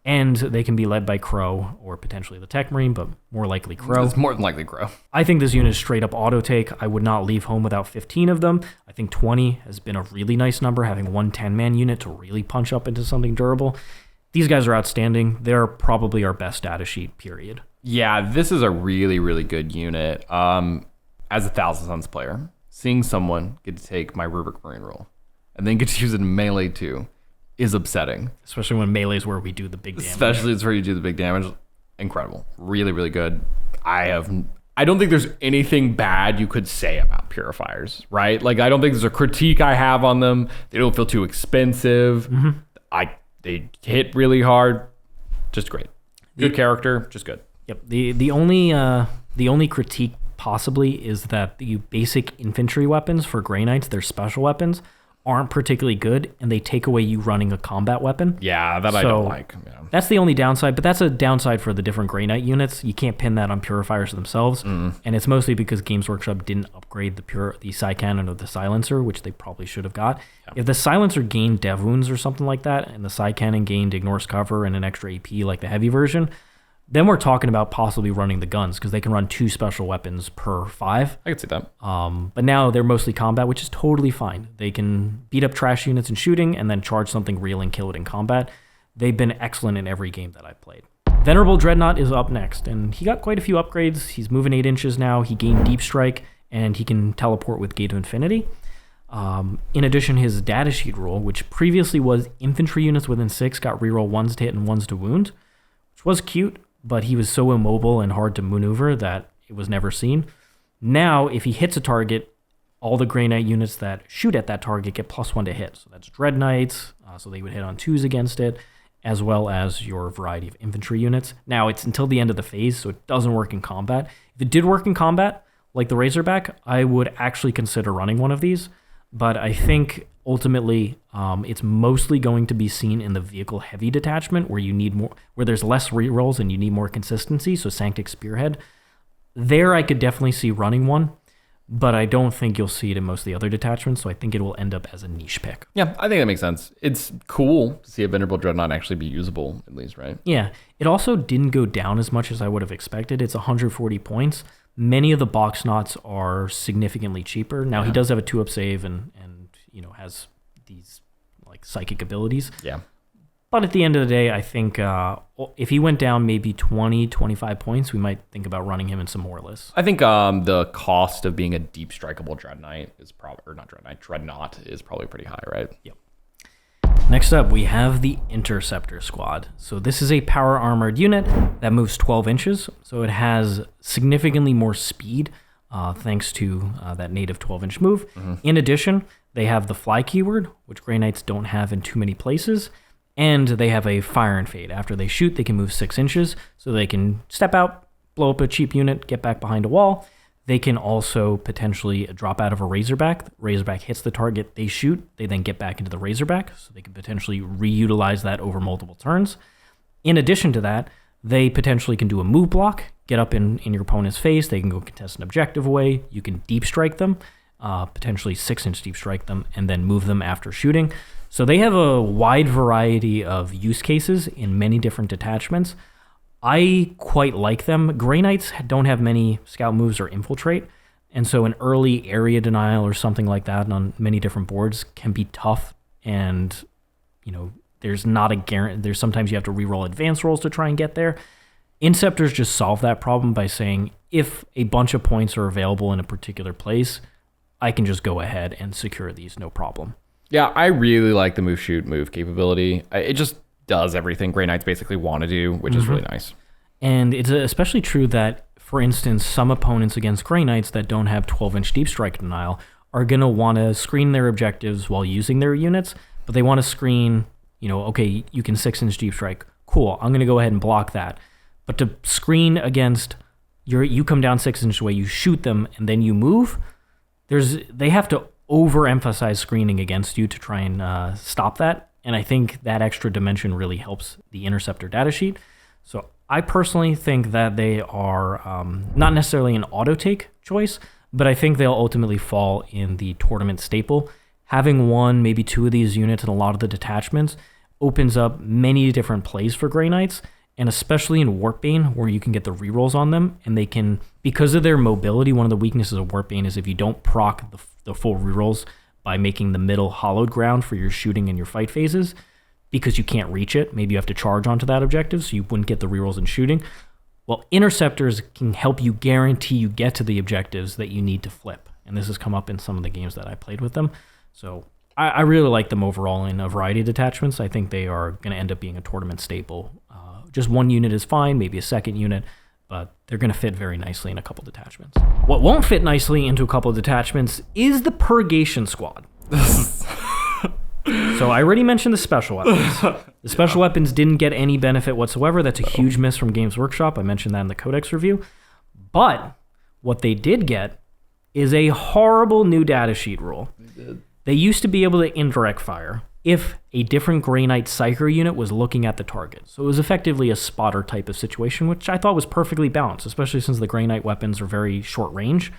And they can be led by Crowe or potentially the Techmarine, but more likely Crowe. It's more than likely Crowe. I think this unit is straight up auto take. I would not leave home without 15 of them. I think 20 has been a really nice number, having one 10-man unit to really punch up into something durable. These guys are outstanding. They're probably our best data sheet, period. Yeah, this is a really, really good unit. As a Thousand Suns player, seeing someone get to take my Rubric Marine role and then get to use it in melee too is upsetting. Especially when melee is where we do the big damage. Especially it's where you do the big damage. Incredible. Really, really good. I don't think there's anything bad you could say about Purifiers, right? Like, I don't think there's a critique I have on them. They don't feel too expensive. They hit really hard. Just great. Good character, just good. Yep. The only critique possibly is that the basic infantry weapons for Grey Knights, their special weapons, aren't particularly good, and they take away you running a combat weapon. Yeah, that I don't like. Yeah. That's the only downside, but that's a downside for the different Grey Knight units. You can't pin that on Purifiers themselves, and it's mostly because Games Workshop didn't upgrade the Psy Cannon or the Silencer, which they probably should have got. Yeah. If the Silencer gained Dev Wounds or something like that, and the Psy Cannon gained Ignores Cover and an extra AP like the heavy version, then we're talking about possibly running the guns, because they can run 2 special weapons per 5. I could see that. But now they're mostly combat, which is totally fine. They can beat up trash units in shooting and then charge something real and kill it in combat. They've been excellent in every game that I've played. Venerable Dreadnought is up next, and he got quite a few upgrades. He's moving 8 inches now. He gained Deep Strike, and he can teleport with Gate of Infinity. In addition, his datasheet rule, which previously was infantry units within 6 got reroll 1s to hit and 1s to wound, which was cute, but he was so immobile and hard to maneuver that it was never seen. Now, if he hits a target, all the Grey Knight units that shoot at that target get +1 to hit. So that's Dreadknights, so they would hit on 2s against it, as well as your variety of infantry units. Now, it's until the end of the phase, so it doesn't work in combat. If it did work in combat, like the Razorback, I would actually consider running one of these, but I think ultimately it's mostly going to be seen in the vehicle heavy detachment, where you need more, where there's less rerolls and you need more consistency. So Sanctic Spearhead, there I could definitely see running one, but I don't think you'll see it in most of the other detachments. So I think it will end up as a niche pick. Yeah, I think that makes sense. It's cool to see a Venerable Dreadnought actually be usable, at least, right? Yeah, it also didn't go down as much as I would have expected. It's 140 points. Many of the box knots are significantly cheaper. Now, he does have a 2-up save and has these like psychic abilities. Yeah. But at the end of the day, I think if he went down maybe 20, 25 points, we might think about running him in some more lists. I think the cost of being a deep strikeable Dreadnought is Dreadnought is probably pretty high, right? Yep. Next up, we have the Interceptor Squad. So this is a power armored unit that moves 12 inches. So it has significantly more speed thanks to that native 12-inch move. In addition, they have the fly keyword, which Grey Knights don't have in too many places. And they have a fire and fade. After they shoot, they can move 6 inches. So they can step out, blow up a cheap unit, get back behind a wall. They can also potentially drop out of a Razorback. The Razorback hits the target, they shoot, they then get back into the Razorback, so they can potentially reutilize that over multiple turns. In addition to that, they potentially can do a move block, get up in your opponent's face, they can go contest an objective away, you can deep strike them, potentially 6-inch deep strike them, and then move them after shooting. So they have a wide variety of use cases in many different detachments. I quite like them. Grey Knights don't have many scout moves or infiltrate, and so an early area denial or something like that on many different boards can be tough, and there's not a guarantee. There's sometimes you have to reroll advance rolls to try and get there. Inceptors just solve that problem by saying, if a bunch of points are available in a particular place, I can just go ahead and secure these, no problem. Yeah, I really like the move, shoot, move capability. It just does everything Grey Knights basically want to do, which is really nice. And it's especially true that, for instance, some opponents against Grey Knights that don't have 12-inch deep strike denial are going to want to screen their objectives while using their units, but they want to screen, okay, you can 6-inch deep strike. Cool, I'm going to go ahead and block that. But to screen against you come down 6 inches away, you shoot them, and then you move, they have to overemphasize screening against you to try and stop that. And I think that extra dimension really helps the Interceptor datasheet. So I personally think that they are not necessarily an auto-take choice, but I think they'll ultimately fall in the tournament staple. Having 1, maybe 2 of these units and a lot of the detachments opens up many different plays for Grey Knights, and especially in Warpbane, where you can get the rerolls on them, and they can, because of their mobility, one of the weaknesses of Warpbane is if you don't proc the full rerolls by making the middle hollowed ground for your shooting and your fight phases, because you can't reach it, maybe you have to charge onto that objective, so you wouldn't get the rerolls in shooting. Well, Interceptors can help you guarantee you get to the objectives that you need to flip, and this has come up in some of the games that I played with them. So I really like them overall in a variety of detachments. I think they are going to end up being a tournament staple. Just 1 unit is fine, maybe a second unit, but they're going to fit very nicely in a couple detachments. What won't fit nicely into a couple of detachments is the Purgation Squad. So I already mentioned the special weapons. The special weapons didn't get any benefit whatsoever. That's a huge miss from Games Workshop. I mentioned that in the Codex review. But what they did get is a horrible new datasheet rule. They used to be able to indirect fire if a different Grey Knight Psyker unit was looking at the target. So it was effectively a spotter type of situation, which I thought was perfectly balanced, especially since the Grey Knight weapons are very short range.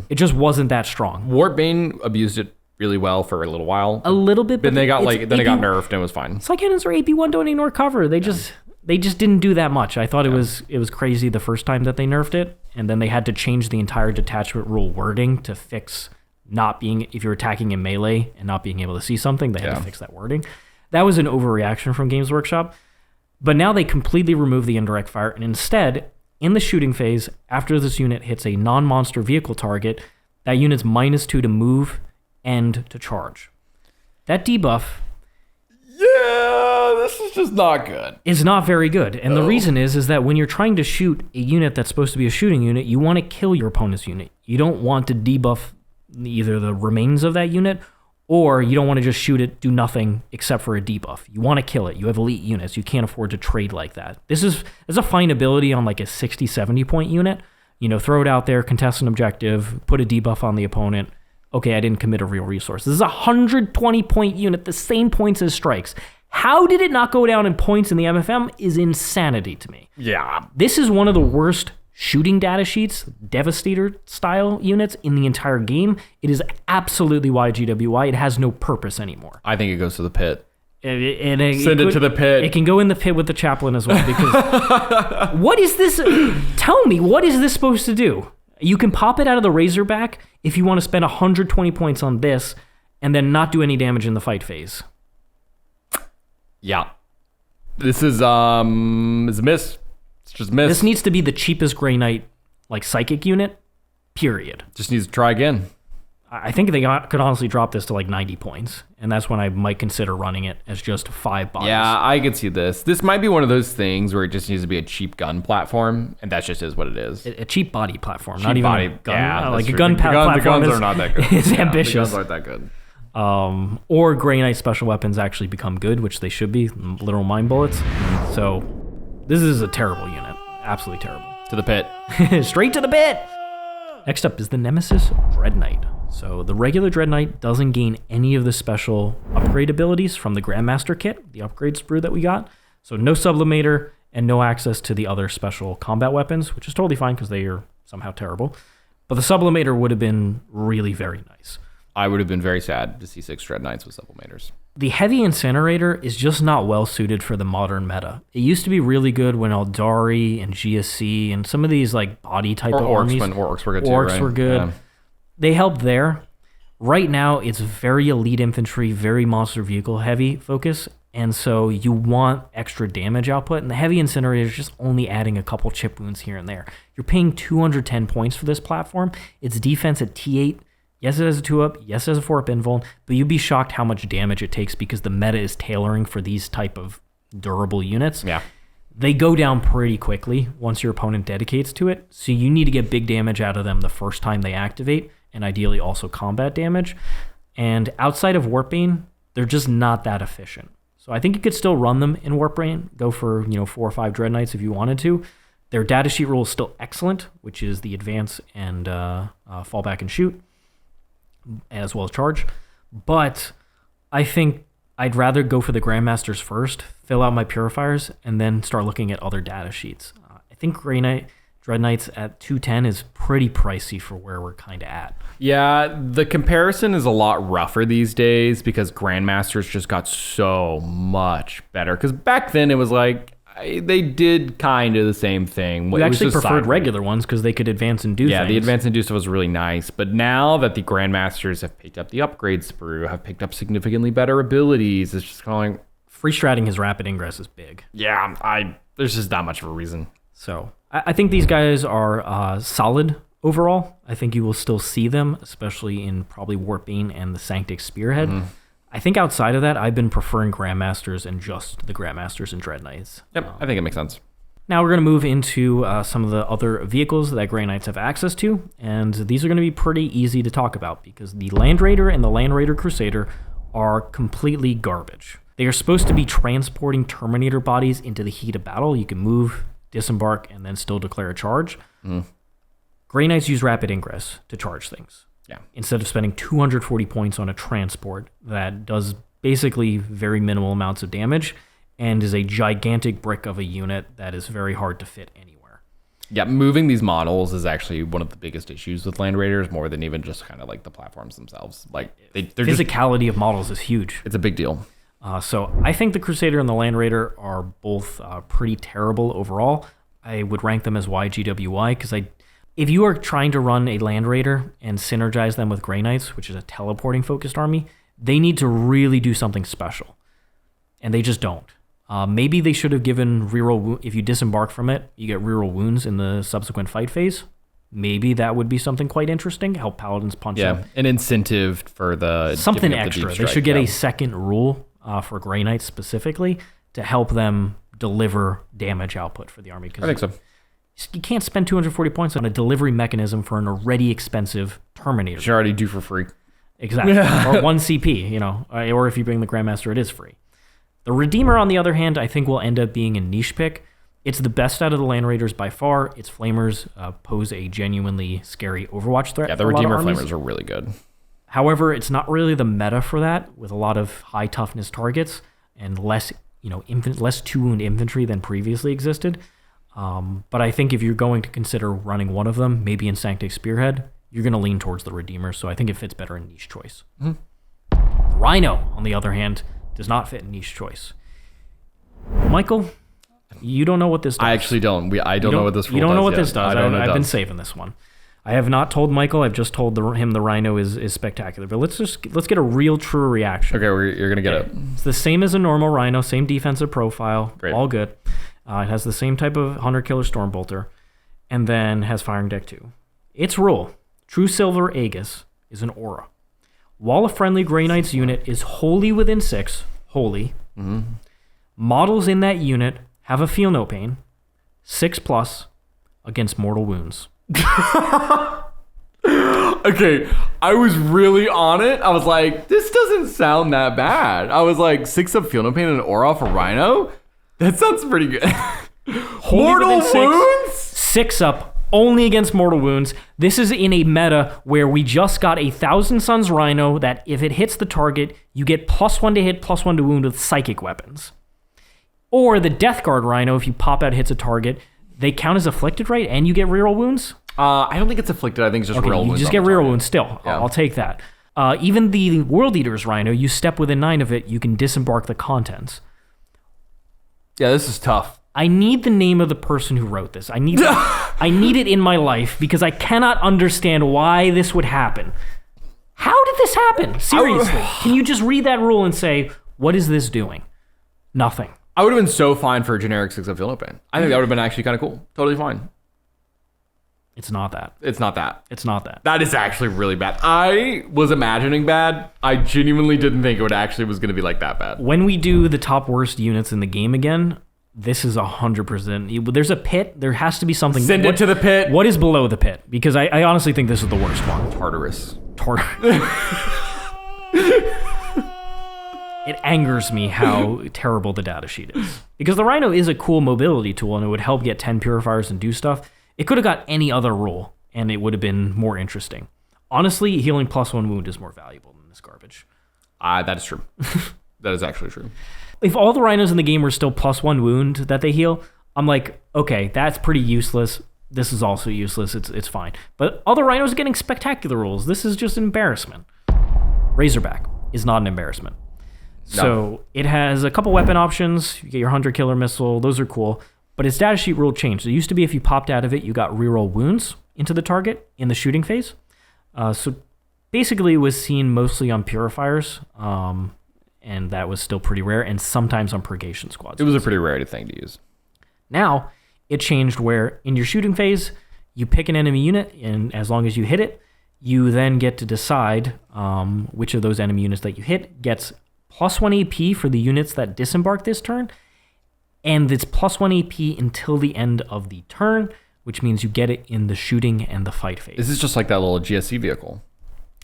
It just wasn't that strong. Warpbane abused it really well for a little while. A little bit, but then it got nerfed and it was fine. Psycannons are AP1 don't ignore cover. They just didn't do that much. I thought it was crazy the first time that they nerfed it, and then they had to change the entire detachment rule wording to fix not being, if you're attacking in melee and not being able to see something, they had to fix that wording. That was an overreaction from Games Workshop. But now they completely remove the indirect fire, and instead, in the shooting phase, after this unit hits a non-monster vehicle target, that unit's -2 to move and to charge. That debuff... Yeah, this is just not good. It's not very good. And the reason is that when you're trying to shoot a unit that's supposed to be a shooting unit, you want to kill your opponent's unit. You don't want to debuff either the remains of that unit, or you don't want to just shoot it, do nothing except for a debuff. You want to kill it. You have elite units. You can't afford to trade like that. This is a fine ability on like a 60, 70 point unit. You know, throw it out there, contest an objective, put a debuff on the opponent. Okay, I didn't commit a real resource. This is a 120 point unit, the same points as strikes. How did it not go down in points in the MFM is insanity to me. Yeah. This is one of the worst shooting data sheets, Devastator style units in the entire game. It is absolutely YGWY. It has no purpose anymore. I think it goes to the pit. Send it to the pit. It can go in the pit with the chaplain as well, because what is this? Tell me, what is this supposed to do? You can pop it out of the Razorback if you want to spend 120 points on this and then not do any damage in the fight phase. Yeah. This is a miss. It's just miss. This needs to be the cheapest Grey Knight like psychic unit, period. Just needs to try again. I think they could honestly drop this to like 90 points, and that's when I might consider running it as just 5 bodies. Yeah, I could see this. This might be one of those things where it just needs to be a cheap gun platform, and that just is what it is. A cheap body platform, cheap not even body, a gun. Yeah, like a true. gun platform. The guns are not that good. It's ambitious. The guns aren't that good. Or Grey Knight special weapons actually become good, which they should be, literal mind bullets. So this is a terrible unit. Absolutely terrible. To the pit. Straight to the pit! Next up is the Nemesis Dreadknight. So the regular Dreadknight doesn't gain any of the special upgrade abilities from the Grandmaster kit, the upgrade sprue that we got. So no Sublimator and no access to the other special combat weapons, which is totally fine because they are somehow terrible. But the Sublimator would have been really very nice. I would have been very sad to see 6 Dreadknights with Sublimators. The Heavy Incinerator is just not well suited for the modern meta. It used to be really good when Eldari and GSC and some of these like body type of armies. When Orcs were good too, Orcs right? were good. Yeah. They helped there. Right now, it's very elite infantry, very monster vehicle heavy focus, and so you want extra damage output, and the Heavy Incinerator is just only adding a couple chip wounds here and there. You're paying 210 points for this platform. It's defense at T8. Yes, it has a 2-up. Yes, it has a 4-up invuln, but you'd be shocked how much damage it takes because the meta is tailoring for these type of durable units. Yeah. They go down pretty quickly once your opponent dedicates to it, so you need to get big damage out of them the first time they activate, and ideally also combat damage. And outside of Warpbane, they're just not that efficient. So I think you could still run them in Warpbane, go for 4 or 5 Dreadknights if you wanted to, Their datasheet rule is still excellent, which is the advance and fall back and shoot, as well as charge. But I think I'd rather go for the Grandmasters first, fill out my Purifiers, and then start looking at other datasheets. I think Grey Knight Dreadknights at 210 is pretty pricey for where we're kind of at. Yeah, the comparison is a lot rougher these days because Grandmasters just got so much better. Because back then it was like, they did kind of the same thing. We actually preferred regular ones because they could advance and do things. Yeah, the advance and do stuff was really nice. But now that the Grandmasters have picked up the upgrade sprue, have picked up significantly better abilities, it's just kind of like... Free stratting his rapid ingress is big. Yeah, there's just not much of a reason. So I think these guys are solid overall. I think you will still see them, especially in probably Warpbane and the Sanctic Spearhead. Mm-hmm. I think outside of that, I've been preferring Grandmasters and just the Grandmasters and Dreadknights. Yep, I think it makes sense. Now we're going to move into some of the other vehicles that Grey Knights have access to, and these are going to be pretty easy to talk about because the Land Raider and the Land Raider Crusader are completely garbage. They are supposed to be transporting Terminator bodies into the heat of battle. You can move, disembark, and then still declare a charge. Mm. Grey Knights use rapid ingress to charge things. Yeah. Instead of spending 240 points on a transport that does basically very minimal amounts of damage and is a gigantic brick of a unit that is very hard to fit anywhere. Yeah, moving these models is actually one of the biggest issues with Land Raiders, more than even just kind of like the platforms themselves. Like they're physicality of models is huge. It's a big deal. So I think the Crusader and the Land Raider are both pretty terrible overall. I would rank them as YGWY because if you are trying to run a Land Raider and synergize them with Grey Knights, which is a teleporting focused army, they need to really do something special. And they just don't. Maybe they should have given reroll, if you disembark from it, you get reroll wounds in the subsequent fight phase. Maybe that would be something quite interesting, help Paladins punch up. Yeah, an incentive for the... Something extra. They should get a second rule for Grey Knights specifically to help them deliver damage output for the army. I think so. You can't spend 240 points on a delivery mechanism for an already expensive Terminator. You should already do for free. Exactly. Or 1 CP, or if you bring the Grandmaster, it is free. The Redeemer, on the other hand, I think will end up being a niche pick. It's the best out of the Land Raiders by far. Its Flamers pose a genuinely scary Overwatch threat. Yeah, the Redeemer Flamers are really good. However, it's not really the meta for that, with a lot of high toughness targets and less 2-wound infantry than previously existed. But I think if you're going to consider running one of them, maybe in Sanctic Spearhead, you're going to lean towards the Redeemer, so I think it fits better in niche choice. Mm-hmm. Rhino, on the other hand, does not fit in niche choice. Michael, you don't know what this does. I actually don't. I don't know what this rule does. You don't know what this does. I've been saving this one. I have not told Michael. I've just told him the Rhino is spectacular. But let's get a real true reaction. Okay, you're going to get it. It's the same as a normal Rhino, same defensive profile, Great. All good. It has the same type of Hunter-Killer Stormbolter, and then has Firing Deck 2. Its rule, True Silver Aegis, is an aura. While a friendly Grey Knights unit is wholly within 6, models in that unit have a Feel No Pain, 6+ against mortal wounds. Okay, I was really on it. I was like, this doesn't sound that bad. I was like, 6 up Feel No Pain and an aura for Rhino? That sounds pretty good. Mortal wounds? 6 up, only against mortal wounds. This is in a meta where we just got a Thousand Suns Rhino that if it hits the target, you get +1 to hit, +1 to wound with psychic weapons. Or the Death Guard Rhino, if you pop out hits a target, they count as afflicted, right? And you get reroll wounds? I don't think it's afflicted. I think it's just reroll wounds. You just get reroll wounds still. Yeah. I'll take that. Even the World Eater's Rhino, you step within 9 of it, you can disembark the contents. Yeah, this is tough. I need the name of the person who wrote this. I need it in my life because I cannot understand why this would happen. How did this happen? Seriously. Can you just read that rule and say, what is this doing? Nothing. I would have been so fine for a generic 6 up Feel No Pain. I think that would have been actually kind of cool. Totally fine. It's not that. It's not that. It's not that. That is actually really bad. I was imagining bad. I genuinely didn't think it was going to be like that bad. When we do the top worst units in the game again, this is 100%. There's a pit. There has to be something. Send it to the pit. What is below the pit? Because I honestly think this is the worst one. Tartarus. angers me how terrible the datasheet is. Because the Rhino is a cool mobility tool, and it would help get 10 Purifiers and do stuff. It could have got any other rule, and it would have been more interesting. Honestly, healing +1 wound is more valuable than this garbage. That is true. That is actually true. If all the Rhinos in the game were still +1 wound that they heal, I'm like, okay, that's pretty useless. This is also useless. It's fine. But other Rhinos are getting spectacular rules. This is just an embarrassment. Razorback is not an embarrassment. No. So it has a couple weapon options. You get your 100 killer missile. Those are cool. But its datasheet rule changed. It used to be if you popped out of it, you got reroll wounds into the target in the shooting phase. So basically it was seen mostly on Purifiers. And that was still pretty rare. And sometimes on Purgation Squads. It was a pretty rare thing to use. Now, it changed where in your shooting phase, you pick an enemy unit, and as long as you hit it, you then get to decide which of those enemy units that you hit gets +1 AP for the units that disembark this turn, and it's +1 AP until the end of the turn, which means you get it in the shooting and the fight phase. This is just like that little GSC vehicle.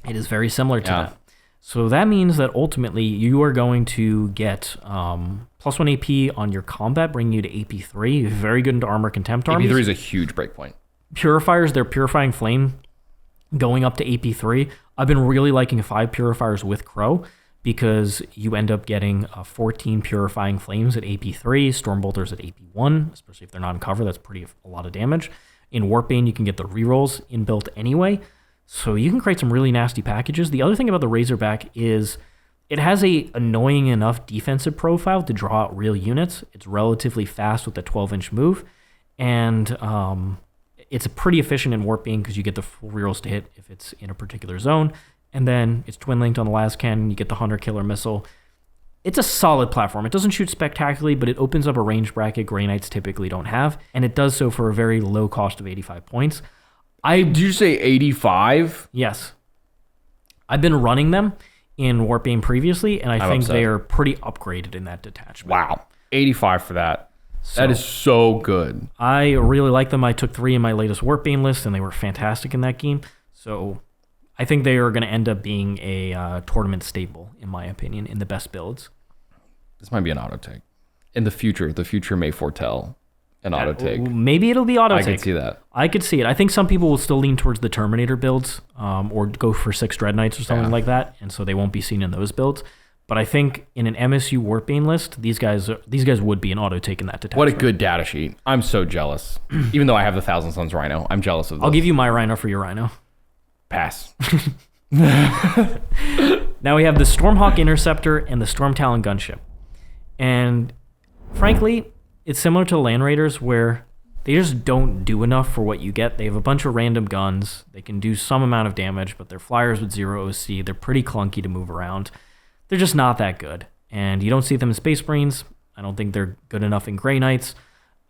It is very similar to that. So that means that ultimately you are going to get +1 AP on your combat, bringing you to AP3. Very good into armor contempt armies. AP3 is a huge breakpoint. Purifiers, their Purifying Flame going up to AP3. I've been really liking 5 Purifiers with Crowe because you end up getting 14 Purifying Flames at AP3, Stormbolters at AP1, especially if they're not in cover. That's a lot of damage. In Warpbane, you can get the rerolls inbuilt anyway. So you can create some really nasty packages. The other thing about the Razorback is it has a annoying enough defensive profile to draw out real units. It's relatively fast with the 12-inch move. And it's pretty efficient in Warpbane because you get the full rerolls to hit if it's in a particular zone. And then it's twin-linked on the last cannon. You get the 100 killer missile. It's a solid platform. It doesn't shoot spectacularly, but it opens up a range bracket Grey Knights typically don't have. And it does so for a very low cost of 85 points. Did you say 85? Yes. I've been running them in Warpbane previously, and I think they are pretty upgraded in that detachment. Wow. 85 for that. That is so good. I really like them. I took 3 in my latest Warpbane list, and they were fantastic in that game. So I think they are going to end up being a tournament staple, in my opinion, in the best builds. This might be an auto take. In the future may foretell an auto take. Maybe it'll be auto take. I can see that. I could see it. I think some people will still lean towards the Terminator builds or go for 6 Dreadknights or something like that, and so they won't be seen in those builds. But I think in an MSU Warpbane list, these guys would be an auto take in that detachment. What a good data sheet. I'm so jealous. Even though I have the Thousand Suns Rhino, I'm jealous of this. I'll give you my Rhino for your Rhino. Pass. Now we have the Stormhawk Interceptor and the Stormtalon Gunship. And frankly, it's similar to Land Raiders where they just don't do enough for what you get. They have a bunch of random guns. They can do some amount of damage, but they're flyers with 0 OC. They're pretty clunky to move around. They're just not that good. And you don't see them in Space Marines. I don't think they're good enough in Grey Knights.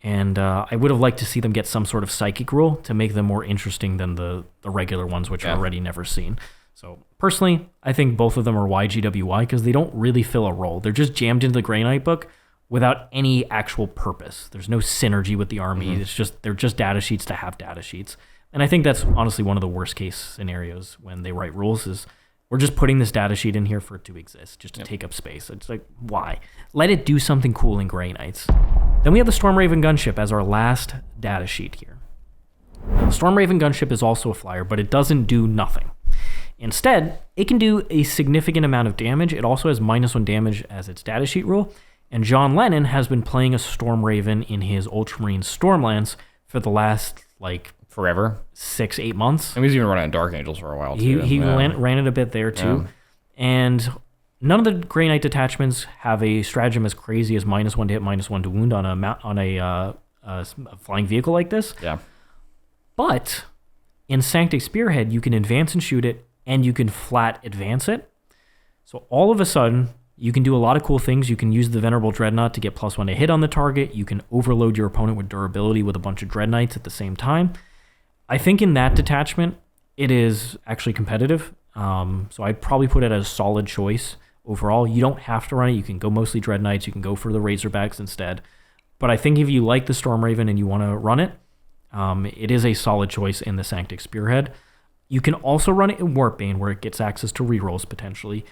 And I would have liked to see them get some sort of psychic rule to make them more interesting than the regular ones, which are already never seen. So personally, I think both of them are YGWY because they don't really fill a role. They're just jammed into the Grey Knight book without any actual purpose. There's no synergy with the army. They're just data sheets to have data sheets. And I think that's honestly one of the worst case scenarios when they write rules is we're just putting this data sheet in here for it to exist, just to take up space. It's like, why? Let it do something cool in Grey Knights. Then we have the Stormraven Gunship as our last data sheet here. The Stormraven Gunship is also a flyer, but it doesn't do nothing. Instead, it can do a significant amount of damage. It also has -1 damage as its datasheet rule. And John Lennon has been playing a Stormraven in his Ultramarine Stormlance for the last, forever. 6-8 months. And he's even running Dark Angels for a while, too. He ran it a bit there, too. Yeah. And none of the Grey Knight detachments have a stratagem as crazy as -1 to hit, -1 to wound on a flying vehicle like this. Yeah. But in Sanctic Spearhead, you can advance and shoot it, and you can flat advance it. So all of a sudden, you can do a lot of cool things. You can use the Venerable Dreadnought to get +1 to hit on the target. You can overload your opponent with durability with a bunch of Dreadknights at the same time. I think in that detachment, it is actually competitive. So I'd probably put it as a solid choice overall. You don't have to run it. You can go mostly Dreadknights. You can go for the Razorbacks instead. But I think if you like the Stormraven and you want to run it, it is a solid choice in the Sanctic Spearhead. You can also run it in Warpbane where it gets access to rerolls potentially.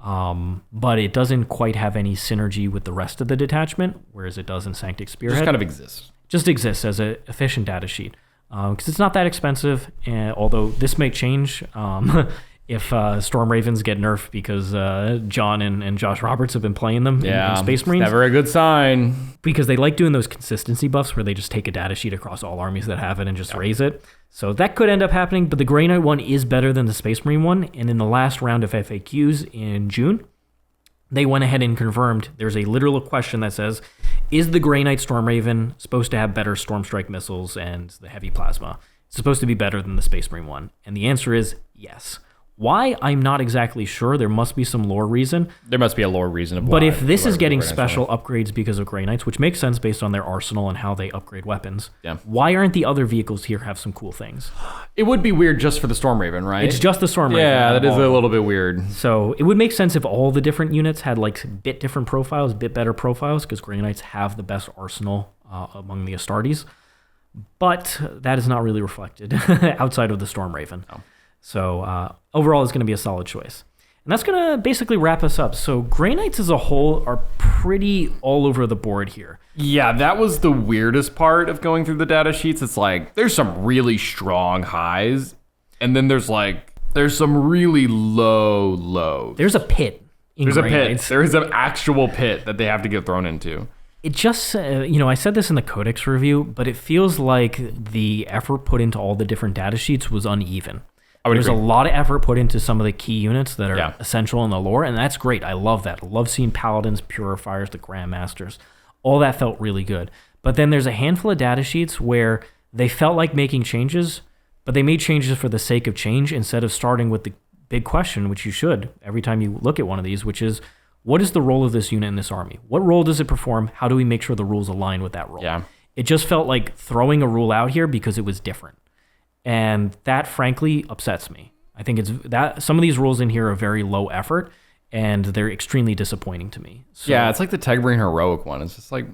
but it doesn't quite have any synergy with the rest of the detachment, whereas it does in Sanctic Spearhead. Just kind of exists. Just exists as an efficient data sheet. Because it's not that expensive, although this may change if Stormravens get nerfed because John and Josh Roberts have been playing them in Space Marines. Never a good sign. Because they like doing those consistency buffs where they just take a data sheet across all armies that have it and just raise it. So that could end up happening, but the Grey Knight one is better than the Space Marine one. And in the last round of FAQs in June, they went ahead and confirmed there's a literal question that says, is the Grey Knight Stormraven supposed to have better Storm Strike missiles and the heavy plasma? It's supposed to be better than the Space Marine one. And the answer is yes. Why? I'm not exactly sure. There must be some lore reason. There must be a lore reason of why. But if this is getting special upgrades because of Grey Knights, which makes sense based on their arsenal and how they upgrade weapons, why aren't the other vehicles here have some cool things? It would be weird just for the Stormraven, right? It's just the Stormraven. Yeah, that is a little bit weird. So it would make sense if all the different units had like bit different profiles, bit better profiles, because Grey Knights have the best arsenal among the Astartes. But that is not really reflected outside of the Stormraven. No. So overall, it's going to be a solid choice. And that's going to basically wrap us up. So Grey Knights as a whole are pretty all over the board here. Yeah, that was the weirdest part of going through the data sheets. It's like, there's some really strong highs, and then there's some really low lows. There's a pit in Grey Knights. There is an actual pit that they have to get thrown into. It just, I said this in the Codex review, but it feels like the effort put into all the different data sheets was uneven. There's a lot of effort put into some of the key units that are essential in the lore, and that's great. I love that. I love seeing Paladins, Purifiers, the Grandmasters. All that felt really good. But then there's a handful of data sheets where they felt like making changes, but they made changes for the sake of change instead of starting with the big question, which you should every time you look at one of these, which is, what is the role of this unit in this army? What role does it perform? How do we make sure the rules align with that role? Yeah. It just felt like throwing a rule out here because it was different. And that, frankly, upsets me. I think it's that some of these rules in here are very low effort, and they're extremely disappointing to me. So, yeah, it's like the Techmarine Heroic one. It's just like,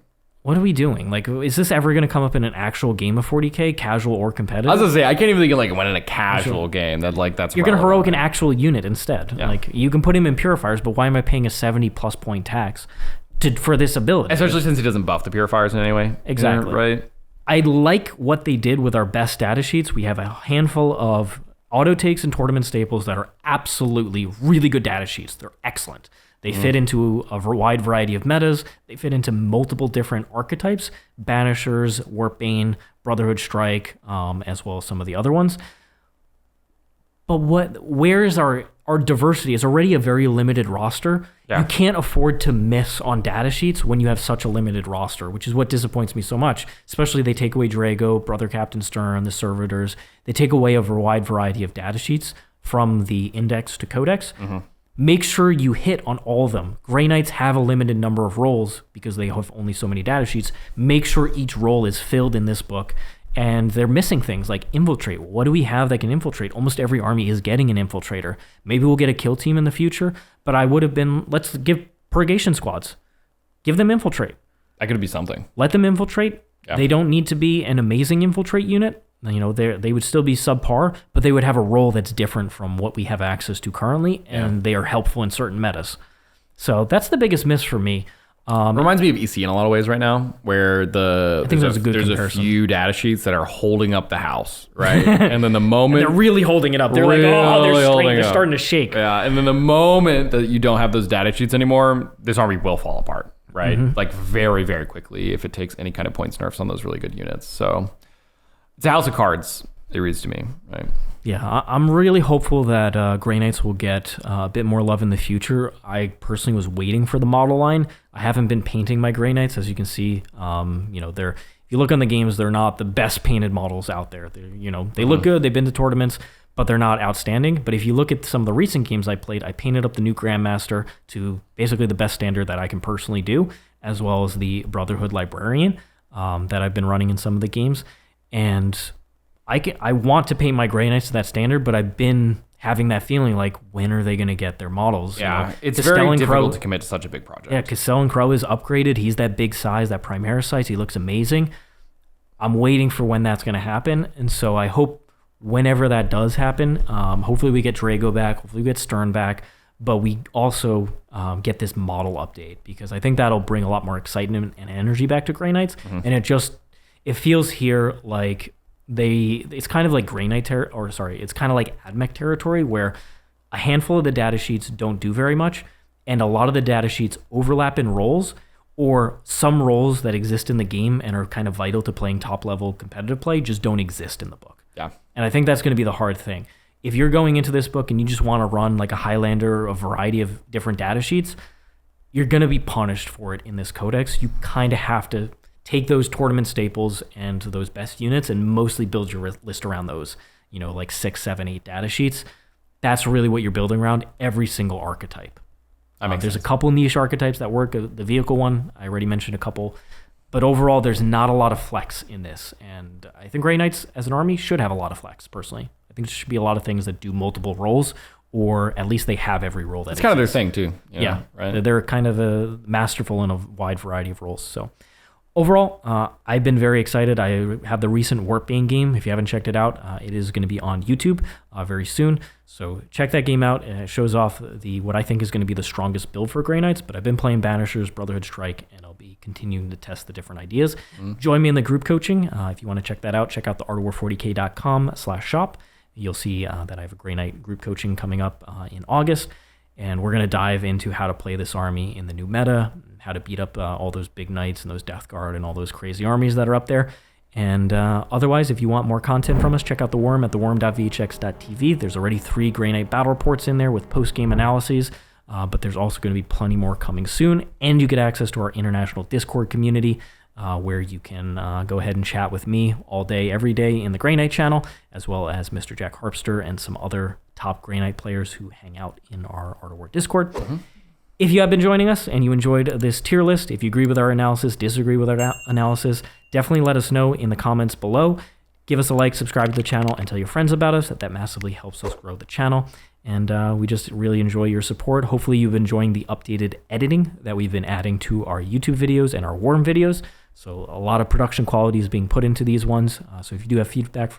what are we doing? Like, is this ever going to come up in an actual game of 40K, casual or competitive? I was gonna say, I can't even think of like when in a casual game that's you're going to heroic an actual unit instead. Yeah. Like, you can put him in Purifiers, but why am I paying a 70+ point tax for this ability? Especially since he doesn't buff the Purifiers in any way. Exactly. Right. I like what they did with our best data sheets. We have a handful of auto takes and tournament staples that are absolutely really good data sheets. They're excellent. They fit into a wide variety of metas. They fit into multiple different archetypes, Banishers, Warpbane, Brotherhood Strike, as well as some of the other ones. But where is our diversity? It's already a very limited roster. Yeah. You can't afford to miss on data sheets when you have such a limited roster, which is what disappoints me so much. Especially they take away Drago, Brother Captain Stern, the Servitors. They take away a wide variety of data sheets from the Index to Codex. Mm-hmm. Make sure you hit on all of them. Grey Knights have a limited number of roles because they have only so many data sheets. Make sure each role is filled in this book. And they're missing things like infiltrate. What do we have that can infiltrate? Almost every army is getting an infiltrator. Maybe we'll get a kill team in the future, but I would have been, let's give Purgation squads. Give them infiltrate. That could be something. Let them infiltrate. Yeah. They don't need to be an amazing infiltrate unit. They would still be subpar, but they would have a role that's different from what we have access to currently, and they are helpful in certain metas. So that's the biggest miss for me. Reminds me of EC in a lot of ways right now, where there's a few data sheets that are holding up the house, right? And then the moment they're really holding it up, they're like, they're starting to shake. Yeah, and then the moment that you don't have those data sheets anymore, this army will fall apart, right? Mm-hmm. Like very, very quickly if it takes any kind of points nerfs on those really good units. So it's a house of cards, it reads to me, right? Yeah, I'm really hopeful that Grey Knights will get a bit more love in the future. I personally was waiting for the model line. I haven't been painting my Grey Knights, as you can see. If you look on the games, they're not the best painted models out there. They look good. They've been to tournaments, but they're not outstanding. But if you look at some of the recent games I played, I painted up the new Grandmaster to basically the best standard that I can personally do, as well as the Brotherhood Librarian that I've been running in some of the games. And I want to paint my Grey Knights to that standard, but I've been having that feeling like, when are they going to get their models? Yeah, it's very difficult to commit to such a big project. Yeah, Castellan Crowe is upgraded. He's that big size, that Primaris size. He looks amazing. I'm waiting for when that's going to happen, and so I hope whenever that does happen, hopefully we get Drago back, hopefully we get Stern back, but we also get this model update, because I think that'll bring a lot more excitement and energy back to Grey Knights. And it feels here like it's kind of like Grey Knight it's kind of like AdMech territory, where a handful of the data sheets don't do very much, and a lot of the data sheets overlap in roles, or some roles that exist in the game and are kind of vital to playing top level competitive play just don't exist in the book. Yeah. And I think that's going to be the hard thing. If you're going into this book and you just want to run like a Highlander, a variety of different data sheets, you're going to be punished for it in this codex. You kind of have to take those tournament staples and those best units and mostly build your list around those, like 6, 7, 8 data sheets. That's really what you're building around, every single archetype. There's a couple niche archetypes that work. The vehicle one, I already mentioned a couple. But overall, there's not a lot of flex in this. And I think Grey Knights as an army should have a lot of flex, personally. I think there should be a lot of things that do multiple roles, or at least they have every role that It's kind of their thing, too. Yeah, right? They're kind of masterful in a wide variety of roles. So overall, I've been very excited. I have the recent Warpbane game. If you haven't checked it out, it is going to be on YouTube very soon. So check that game out. It shows off what I think is going to be the strongest build for Grey Knights, but I've been playing Banishers, Brotherhood Strike, and I'll be continuing to test the different ideas. Join me in the group coaching. If you want to check that out, check out the artofwar40k.com/shop. You'll see that I have a Grey Knight group coaching coming up in August, and we're going to dive into how to play this army in the new meta, how to beat up all those big knights and those Death Guard and all those crazy armies that are up there. And otherwise, if you want more content from us, check out The Worm at theworm.vhx.tv. There's already 3 Grey Knight battle reports in there with post-game analyses, but there's also going to be plenty more coming soon. And you get access to our international Discord community, where you can go ahead and chat with me all day, every day in the Grey Knight channel, as well as Mr. Jack Harpster and some other top Grey Knight players who hang out in our Art of War Discord. If you have been joining us and you enjoyed this tier list, if you agree with our analysis, disagree with our analysis, definitely let us know in the comments below. Give us a like, subscribe to the channel, and tell your friends about us. That massively helps us grow the channel. And we just really enjoy your support. Hopefully you've been enjoying the updated editing that we've been adding to our YouTube videos and our Worm videos. So a lot of production quality is being put into these ones. So if you do have feedback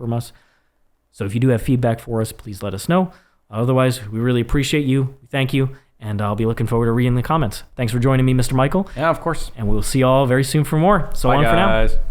for us, please let us know. Otherwise, we really appreciate you. Thank you. And I'll be looking forward to reading the comments. Thanks for joining me, Mr. Michael. Yeah, of course. And we'll see you all very soon for more. So Bye, on guys. for now.